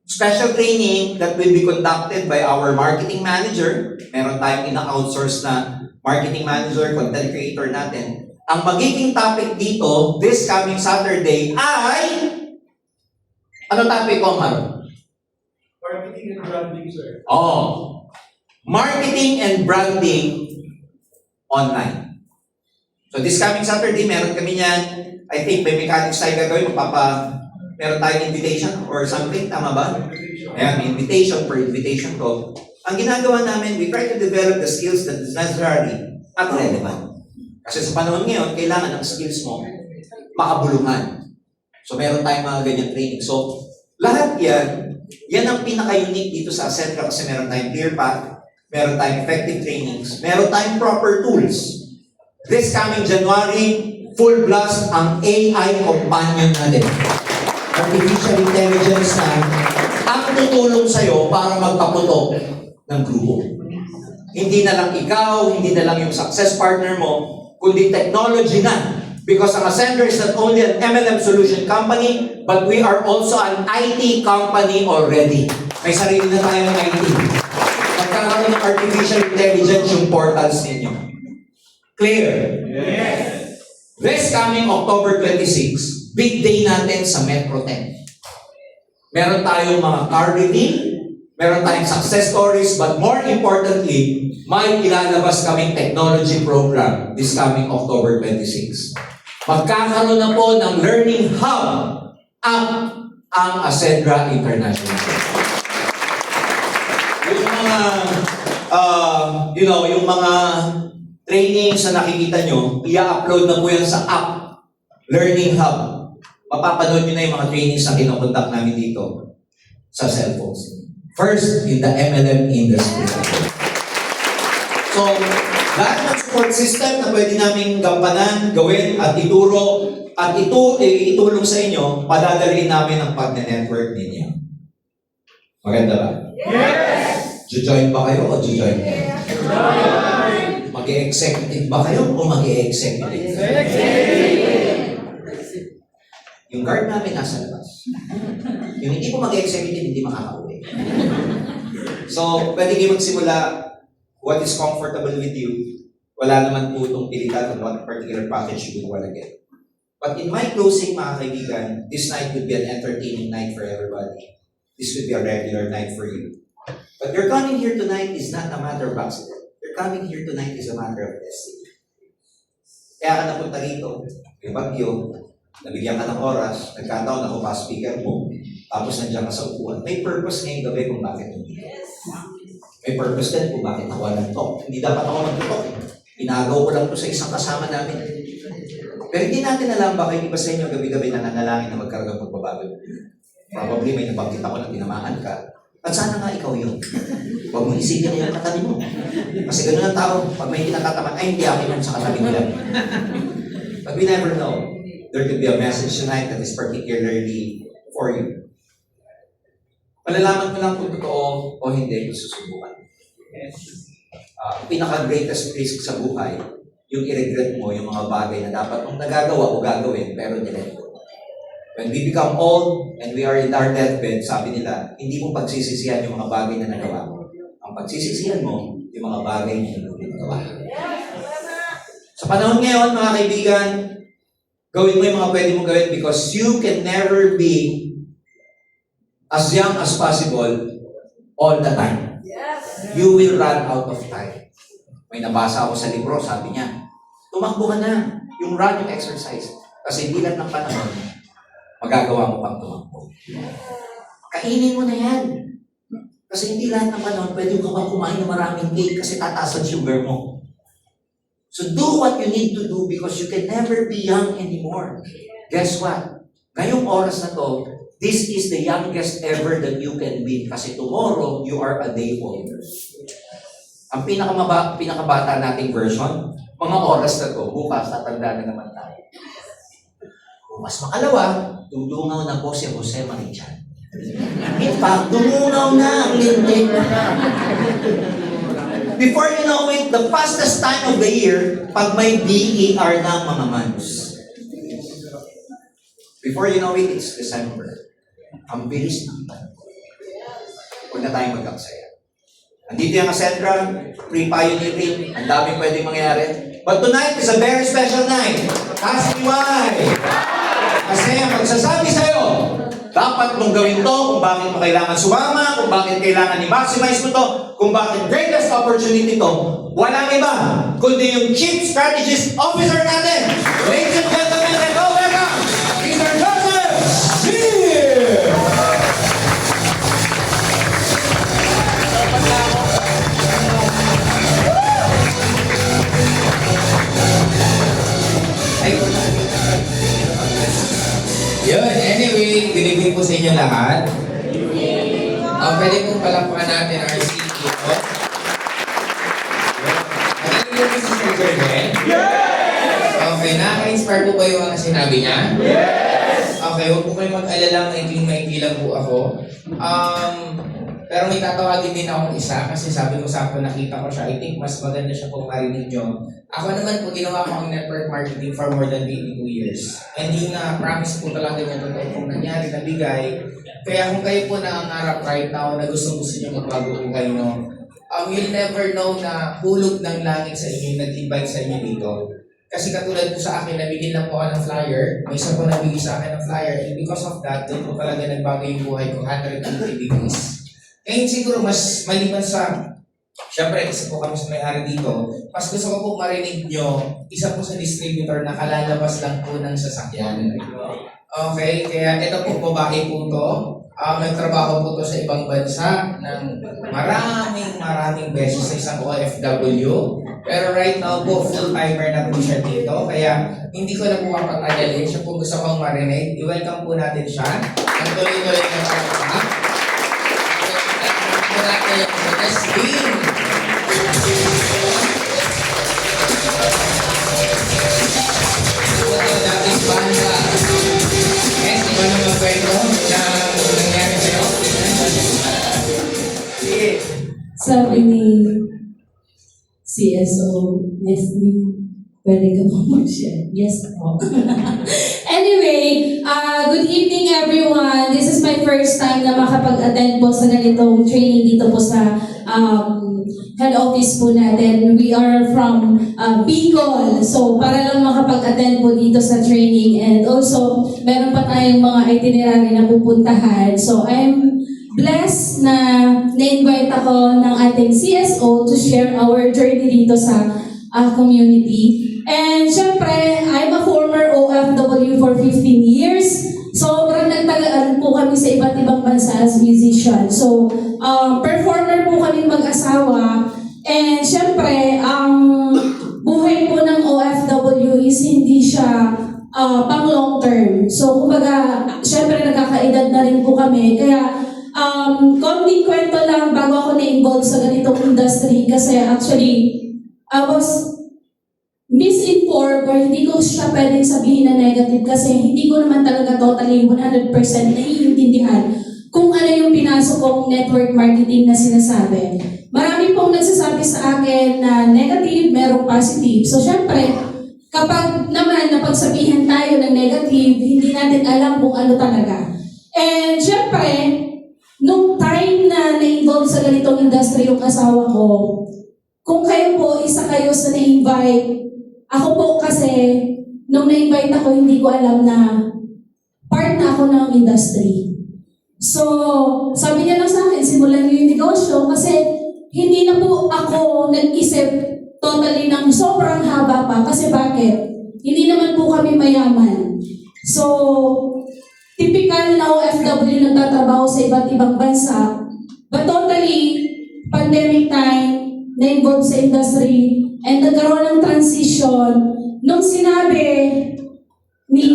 Special training that will be conducted by our marketing manager. Meron tayong ina-outsource na marketing manager, content creator natin. Ang magiging topic dito, this coming Saturday, ay... Ano topic ko, Mar? Marketing and branding, sir. Oh, marketing and branding online. So this coming Saturday, meron kami niyan. I think may mechanics tayo gagawin. Meron tayong invitation or something. Tama ba? Ayan, may invitation per invitation ko. Ang ginagawa namin, we try to develop the skills that is necessary at relevant. Kasi sa panahon ngayon, kailangan ang skills mo makabulungan. So meron tayong mga ganyan training. So lahat yan ang pinaka-unique dito sa Ascendra kasi meron tayong clear path, meron tayong effective trainings, meron tayong proper tools. This coming January, full blast ang AI companion natin. Artificial intelligence na ang tutulong sa'yo para magpaputok ng grupo. Hindi na lang ikaw, hindi na lang yung success partner mo, kundi technology na. Because ang Ascendra is not only an MLM solution company, but we are also an IT company already. May sarili na tayo ng IT. Magkakaroon ng artificial intelligence yung portals ninyo. Clear? Yes. This coming October 26, big day natin sa Metro 10. Meron tayong mga car reveal, meron tayong success stories, but more importantly, may ilalabas kaming technology program this coming October 26. magkakaroon na po ng learning hub ang Ascendra International. Yung mga, yung mga trainings na nakikita nyo, i-upload na po yan sa app, Learning Hub. Mapapanood nyo na yung mga trainings na kinokontak namin dito sa cellphones. First, in the MLM industry. So, lahat ng support system na pwede namin gampanan, gawin, at ituro, at itulong sa inyo, padadalhin namin ang pag-network ninyo. Maganda ba? Yes! Join ba kayo o join? Mag-executive ba kayo o mag-executive? Yung guard namin nasa labas. Yung hindi po mag-executive, hindi makakauwi. So, pwede kayo magsimula what is comfortable with you. Wala naman po itong pilitan on what particular package you would want to get. But in my closing, mga kaibigan, this night would be an entertaining night for everybody. This would be a regular night for you. But your coming here tonight is not a matter of accident. Your coming here tonight is a matter of destiny. Kaya ka napunta rito, yung bagyo, nabigyan ka ng oras, nagkataon ako pa speaker mo, tapos nandiyan ka sa upuan. May purpose ngayong gabi kung bakit hindi. May purpose din kung bakit ako nag-talk. Hindi dapat ako mag-talk. Inagaw ko lang to sa isang kasama namin. Pero hindi natin alam baka yung iba sa inyo gabi-gabi nananalangin na magkaroon ng pagbabago. Probably may nabanggit ako na tinamaan ka. At sana nga ikaw yun. Huwag mo isipin na yung katabi mo. Kasi gano'n ang tao, pag may kinakataman, ay hindi akin yun sa katabi nila. But we never know. There could be a message tonight that is particularly for you. Malalaman mo lang kung totoo o hindi kung susubukan. Ang pinaka-greatest risk sa buhay, yung i-regret mo yung mga bagay na dapat mong nagagawa o gagawin, pero nilet mo. When we become old and we are in our deathbed, sabi nila, hindi mo pagsisisihan yung mga bagay na nagawa mo. Ang pagsisisihan mo, yung mga bagay na hindi nagawa. Sa panahon ngayon, mga kaibigan, gawin mo yung mga pwede mong gawin because you can never be as young as possible all the time. You will run out of time. May nabasa ako sa libro, sabi niya, tumakbo ka na. Yung run, yung exercise. Kasi hindi lang ng panahon, magagawa mo pang tumakbo. Kainin mo na yan. Kasi hindi lahat ng panahon, pwede ka pa kumain ng maraming cake kasi tataas ang sugar mo. So do what you need to do because you can never be young anymore. Guess what? Ngayong oras na to, this is the youngest ever that you can be. Kasi tomorrow, you are a day older. Ang pinakabata nating version, mga oras na to, bukas, tatanda na naman tayo. Kung mas makalawa, dudungaw na po si Jose Marichan. In fact, dumunaw na ang lintik. Before you know it, the fastest time of the year, pag may BER na mga months. Before you know it, it's December. Ang bilis ng taon. Huwag na tayong mag-aksaya. Andito yung Ascendra, pre-pioneering, ang daming pwedeng mangyari. But tonight is a very special night. Ask me why. Kasi ang magsasabi sa'yo, dapat mong gawin to kung bakit mo kailangan sumama, kung bakit kailangan i-maximize mo to, kung bakit greatest opportunity to, walang iba, kundi yung Chief Strategist Officer natin. Ladies and gentlemen, let's go welcome, Mr. Joseph Gill! Yun, anyway, good evening po sa inyo lahat. Pwede pong palakpakan natin our CEO. Narinig po si Sir Jermen? Yes! Okay, nakaka-inspire po ba yung mga sinabi niya? Yes! Okay, huwag po kayo mag-alala, maikling-maikli lang po ako. Pero may tatawagin din akong isa kasi sabi ko sakto nakita ko siya. I think mas maganda siya kung marinig nyo. Ako naman po ginawa ko ang network marketing for more than 22 years. And yung promise po talaga yung totoo kung nangyari na bigay. Kaya kung kayo po nangangarap right now na gusto nyo magbago buhay nyo, you'll never know na hulog ng langit sa inyo yung nag-invite sa inyo dito. Kasi katulad po sa akin, nabigyan lang po ako ng flyer. May isa po nabigay sa akin ng flyer. And because of that, doon po talaga nagbago yung buhay ko 180 degrees. Ngayon siguro mas maliban sa Siyempre, isa po kami sa may-ari dito. Mas gusto ko po marinig nyo, isa po sa distributor na kalalabas lang po ng sasakyan. Okay, kaya ito po, babae po to. Nagtrabaho po to sa ibang bansa ng maraming beses sa isang OFW. Pero right now po, full-timer na po siya dito. Kaya hindi ko na po mapatagalin. Siya po gusto kong marinig. I-welcome po natin siya. Ang tuloy-tuloy na palakpak. Welcome po natin sa Destin. Ito dating banda. Yes, iba na magkwento na nangyari sa'yo. Sige. Sabi ni CSO Leslie, pwede ka po mag-share? Yes po. Anyway, good evening everyone. This is my first time na makapag-attend po sa ganitong training dito po sa head office po natin. We are from Bicol. So, para lang makapag-attend po dito sa training. And also, meron pa tayong mga itinerary na pupuntahan. So, I'm blessed na na-invite ako ng ating CSO to share our journey dito sa community. And syempre, I'm a former OFW for 15 years. Sobrang nagtagaan po kami sa iba't ibang bansa as musician. So, performer po kami mag-asawa. And syempre, ang buhay po ng OFW is hindi siya pang long term. So, kumbaga, syempre nagkakaedad na rin po kami. Kaya, konting kwento lang bago ako na-involve sa ganitong industry kasi actually, I was misinformed or hindi ko siya pwedeng sabihin na negative kasi hindi ko naman talaga totally 100% naiintindihan kung ano yung pinasok kong network marketing na sinasabi. Marami pong nagsasabi sa akin na negative, merong positive. So syempre, kapag naman napagsabihan tayo ng negative, hindi natin alam kung ano talaga. And syempre, nung time na na-involve sa ganitong industry yung asawa ko, kung kayo po, isa kayo sa na-invite, ako po kasi, nung na-invite ako, hindi ko alam na part na ako ng industry. So, sabi niya lang sa akin, simulan niyo yung negosyo kasi hindi na po ako nag-isip totally ng sobrang haba pa. Kasi bakit? Hindi naman po kami mayaman. So, typical na OFW nagtatrabaho sa iba't ibang bansa. But totally, pandemic time, na-involved sa industry, and nagkaroon ng transition. Nung sinabi ni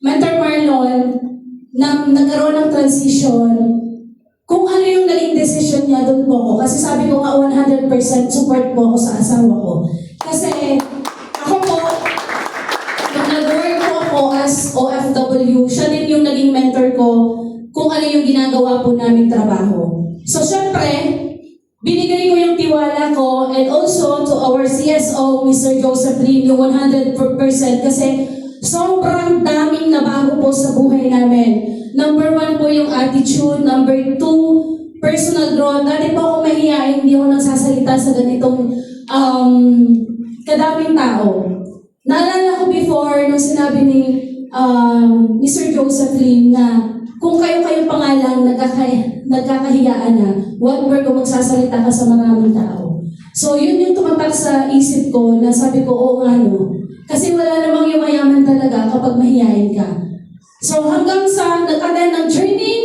Mentor Marlon na nagkaroon ng transition, kung ano yung naging decision niya, doon po ako. Kasi sabi ko nga 100% support po ako sa asawa ko. Kasi ako po, nung nag-work po ako as OFW, siya din yung naging mentor ko kung ano yung ginagawa po naming trabaho. So syempre, binigay ko yung tiwala ko and also to our CSO, Mr. Joseph Lim, yung 100% kasi sobrang daming nabago po sa buhay namin. Number 1 po yung attitude. Number 2, personal growth. Dati po ako mahihain, hindi ako nagsasalita sa ganitong kadaming tao. Naalala ko before, nung sinabi ni Mr. Joseph Lim na kung kayo pa nga lang nagkakahiyaan na, what more kung magsasalita ka sa maraming tao. So yun yung tumatak sa isip ko na sabi ko, oo nga no. Kasi wala namang yung mayaman talaga kapag mahihain ka. So hanggang sa nag-attend ng training,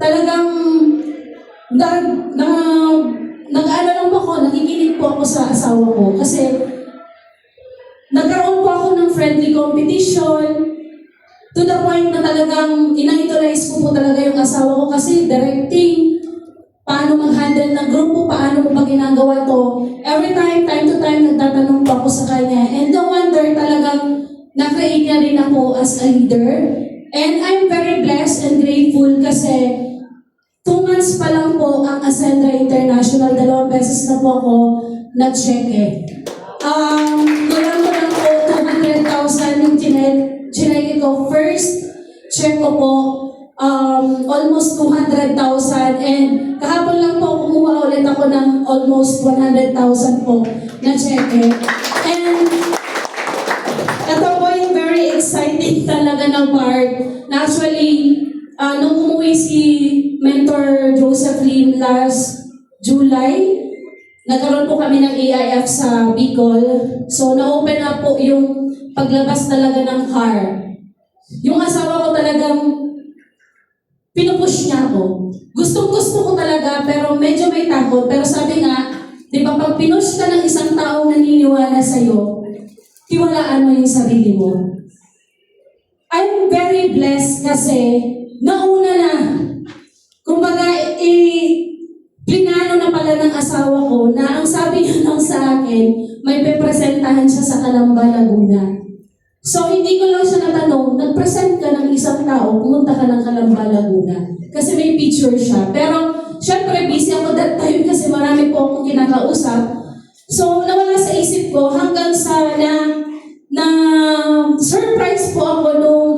talagang nag-ano lang po ako, nakikinig po ako sa asawa ko. Kasi nagkaroon po ako ng friendly competition, to the point na talagang ina-idolize ko po talaga yung asawa ko kasi directing, paano mag-handle ng grupo, paano mo pa ginagawa to. Every time to time, nagtatanong po ako sa kanya. And no wonder talagang na-create niya rin ako as a leader. And I'm very blessed and grateful kasi 2 months pa lang po ang Ascendra International. 2 beses na po ako nag-check Kulang ko lang po 200,000 yung chineke ko. First check ko po almost 200,000 and kahapon lang po kumuha ulit ako ng almost 100,000 po na cheque. And ito po yung very exciting talaga na part na actually nung umuwi si Mentor Joseph Lim last July, nagkaroon po kami ng AIF sa Bicol. So, na-open up po yung paglabas talaga ng car. Yung asawa ko talagang pinupush niya ako. Gustong-gusto ko talaga, pero medyo may takot. Pero sabi nga, di ba, pag pinush ka ng isang taong naniniwala sa'yo, tiwalaan mo yung sarili mo. I'm very blessed kasi nauna na. Kumbaga, plinano na pala ng asawa ko na ang sabi niya lang sa akin, may pepresentahan siya sa Calamba, Laguna. So, hindi ko lang siya natanong, nag-present ka ng isang tao, pumunta ka ng Calamba, Laguna. Kasi may picture siya. Pero, syempre, busy ako that time kasi marami po akong kinakausap. So, nawala sa isip ko hanggang sa na surprise po ako nung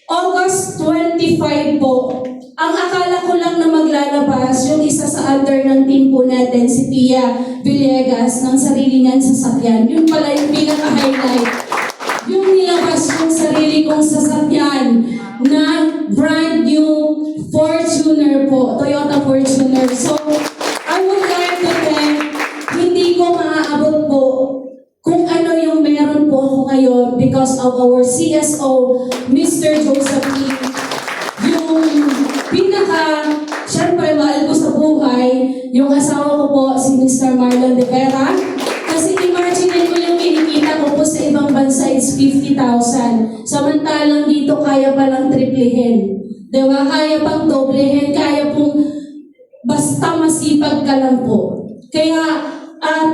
August 25 po. Ang akala ko lang na maglalabas yung isa sa under ng team po natin, si Pia Villegas, ng sarili niyang sasakyan. Yun pala yung pinaka-highlight. Yung nilabas yung sarili kong sasakyan na brand new Fortuner po, Toyota Fortuner. So, I would like to thank, hindi ko maaabot po kung ano yung meron po ako ngayon because of our CSO, Mr. Joseph Lee. Yung syempre, mahal ko sa buhay, yung asawa ko po, si Mr. Marlon De Vera. Kasi imagine ko yung kinikita ko po sa ibang bansa is 50,000. Samantalang dito kaya palang triplehin. Diba? Kaya pang doblehin, kaya pong basta masipag ka lang po. Kaya,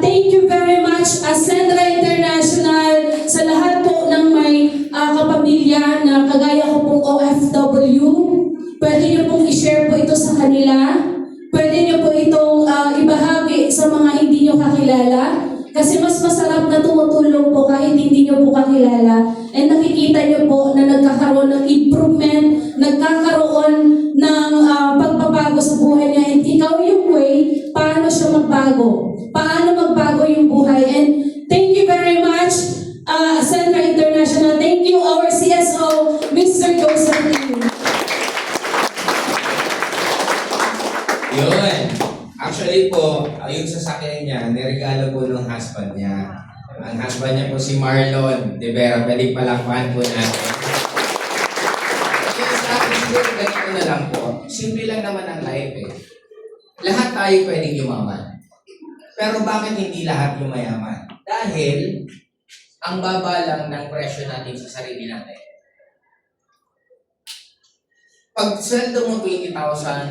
thank you very much, Ascendra International, sa lahat po ng may kapamilya na kagaya ko pong OFW. Pwede niyo pong i-share po ito sa kanila. Pwede niyo po itong ibahagi sa mga hindi niyo kakilala. Kasi mas masarap na tumutulong po kahit hindi niyo po kakilala. And nakikita niyo po na nagkakaroon ng improvement, nagkakaroon ng pagbabago sa buhay niya. And ikaw yung way, paano siya magbago? Paano magbago yung buhay? And thank you very much, Ascendra International. Thank you, our CSO, Mr. Joseph Lee. Yun. Actually po, yung sasakyan niya, niregalo po ng husband niya. Ang husband niya po si Marlon De Vera. Pwede palakpahan po natin. Kaya sa akin, siguro ganito na lang po. Simple lang naman ang life eh. Lahat tayo pwedeng yumaman. Pero bakit hindi lahat yumayaman? Dahil ang baba lang ng presyo natin sa sarili natin. Pag sweldo mo 20,000,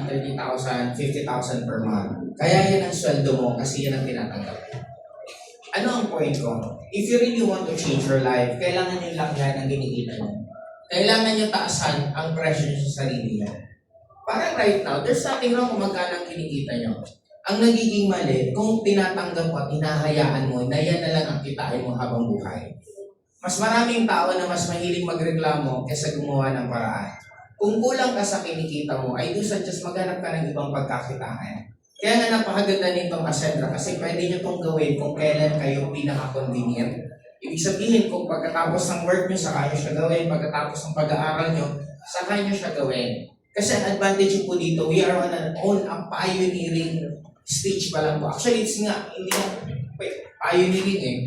30,000, 50,000 per month, kaya yan ang sweldo mo kasi yan ang tinatanggap. Ano ang point ko? If you really want to change your life, kailangan nyo lang yan ang kinikita nyo. Kailangan nyo taasan ang presyo nyo sa sarili nyo. Parang right now, there's nothing wrong kung magkano ang kinikita nyo. Ang nagiging mali, kung tinatanggap at hinahayaan mo, na yan na lang ang kitain mo habang buhay. Mas maraming tao na mas mahilig magreklamo kaysa gumawa ng paraan. Kung kulang ka sa kinikita mo, I do suggest maghanap ka ng ibang pagkakitaan. Kaya nga napakaganda nitong Ascendra kasi pwede nyo itong gawin kung kailan kayo pinaka-convenient. Ibig sabihin, kung pagkatapos ng work nyo, saka nyo siya gawin. Pagkatapos ng pag-aaral nyo, saka nyo siya gawin. Kasi ang advantage po dito, we are on a pioneering stage pa lang po. Actually, it's nga, hindi na pioneering eh,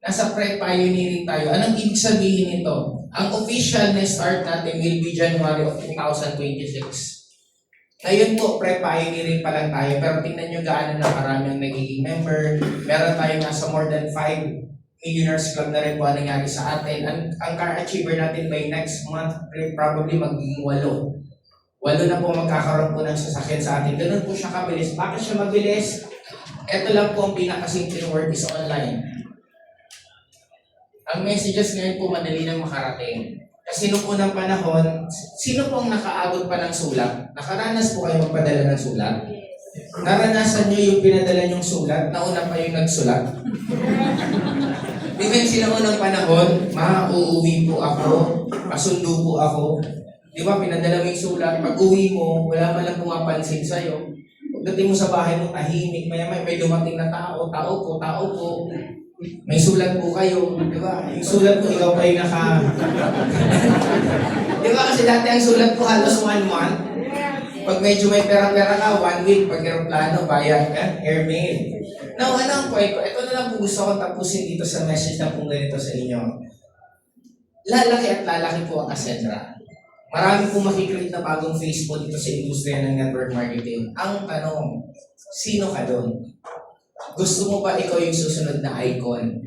nasa pre-pioneering tayo. Anong ibig sabihin nito? Ang official na start natin will be January of 2026. Ngayon po, pre-pioneering pa lang tayo. Pero tingnan nyo gaano na karami ang nagiging member. Meron tayo nasa more than 5 Millionaires Club na rin po ang nangyari sa atin. Ang car achiever natin by next month, probably magiging 8. 8 na po magkakaroon po ng sasakyan sa atin. Ganun po siya kabilis. Bakit siya mabilis? Ito lang po ang pinakasimple word is online. Ang messages ngayon po madali nang makarating. Kasi noong unang panahon, sino pong nakaabot pa ng sulat? Nakaranas po kayo magpadala ng sulat? Naranasan nyo yung pinadala nyong sulat, nauna pa yung nagsulat? Di ba yung unang panahon, uuwi po ako, pasundo po ako. Di ba, pinadala mo yung sulat, pag uwi mo, wala man lang pumapansin sa'yo. Pagdating mo sa bahay mo, tahimik, may dumating na tao po. May sulat po kayo, di ba? Yung sulat po, ikaw pa yung naka... Di ba kasi dati ang sulat po halos 1 month? Pag medyo may pera-pera ka, 1 week, pag aeroplano, bayad ka, airmail. Now, ano ang point ko? Ito na lang po gusto kong tapusin dito sa message na pong ganito sa inyo. Lalaki at lalaki po ang Ascendra. Marami po makikreate na bagong face po dito sa industriya ng network marketing. Ang tanong, sino ka doon? Gusto mo ba ikaw yung susunod na icon?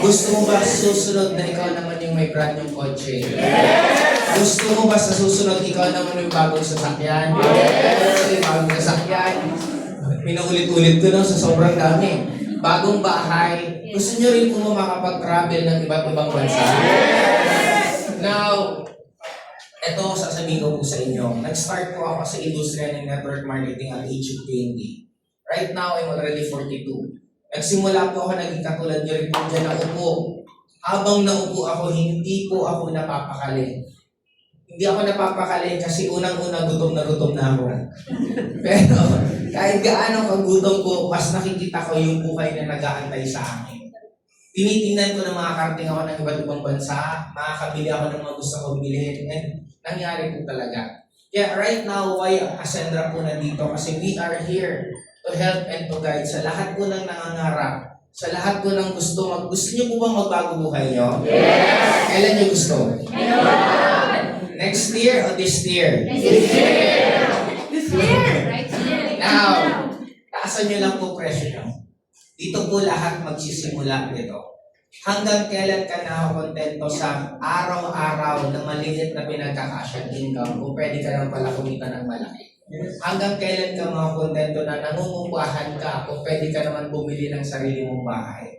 Gusto mo ba susunod na ikaw naman yung may brand yung kotse? Gusto mo ba sa susunod ikaw naman yung bagong sasakyan? Yung bagong sasakyan. Pinuulit-ulit ko no, sa sobrang dami. Bagong bahay. Gusto nyo rin po makapag-travel ng iba't ibang bansa? Now, ito sasabihin ko po sa inyo. Nag-start po ako sa industriya ng network marketing at age of 20. Right now, I'm already 42. Nagsimula po ako naging katulad nyo rin po dyan naupo. Habang naupo ako, hindi po ako napapakali. Hindi ako napapakali kasi unang-una gutom na ako. Pero kahit gaano kagutom ko, mas nakikita ko yung buhay na nag-aantay sa akin. Tinitingnan ko ng mga karting ako ng iba't ibang bansa, makakabili ako ng mga gusto kong bilhin, and nangyari po talaga. Yeah, right now, why Ascendra po nandito? Kasi we are here to help and to guide sa lahat po ng nangangarap, sa lahat po ng gusto. Gusto niyo po bang magbago buhay niyo? Yes! Kailan niyo gusto? Next year o this year? This year! Right here. Now, taasan nyo lang po presyo nyo. Dito po lahat magsisimula nito. Hanggang kailan ka nakakontento sa araw-araw na maliit na pinagkakasya income kung pwede ka nang pala kumita ng malaki. Hanggang kailan ka makakontento na nangungupahan ka kung pwede ka naman bumili ng sarili mong bahay.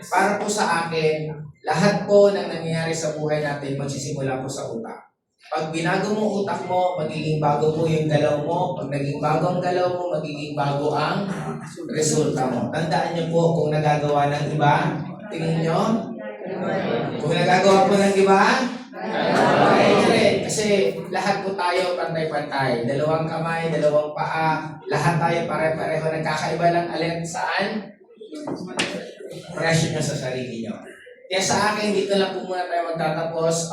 Para po sa akin, lahat po ng nangyayari sa buhay natin magsisimula po sa utak. Pag binago mo utak mo, magiging bago po yung galaw mo. Pag naging bago ang galaw mo, magiging bago ang resulta mo. Tandaan niyo po, kung nagagawa ng iba, tingin niyo. Kung nagagawa po ng iba, kasi lahat po tayo pantay-pantay. Dalawang kamay, dalawang paa, lahat tayo pare-pareho. Nagkakaiba lang alin saan? Presyo niyo sa sarili niyo. Kaya sa akin, dito lang po muna tayo magtatapos.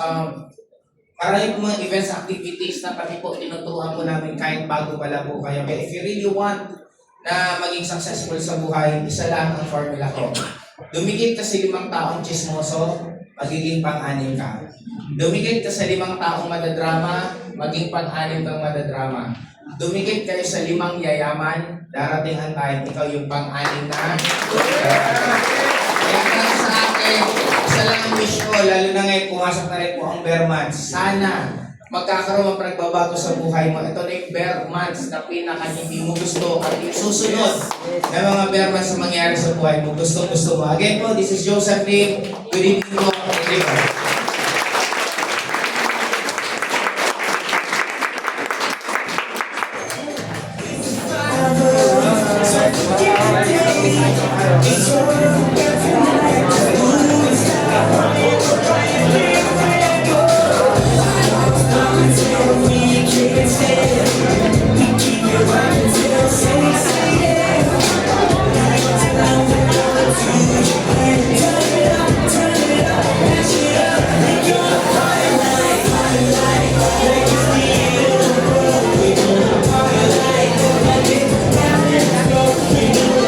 Marami po mga events, activities na kami po tinuturuan po namin kahit bago pala po kayo. But if you really want na maging successful sa buhay, isa lang ang formula ko. Dumikit ka sa 5 taong chismoso, magiging pang-anim ka. Dumikit ka sa 5 taong madadrama, maging pang-anim kang madadrama. Dumikit kayo sa 5 yayaman, darating ang time, ikaw yung pang-anim na. Kaya para sa akin, isa lang ang wish ko, lalo na ngayon pumasok na rin po ang bear months. Sana magkakaroon ng pagbabago sa buhay mo. Ito na yung bear months na pinaka hindi mo gusto at yung susunod na mga bear months na mangyari sa buhay mo. Gusto mo. Again po, this is Joseph Lim. Good evening po.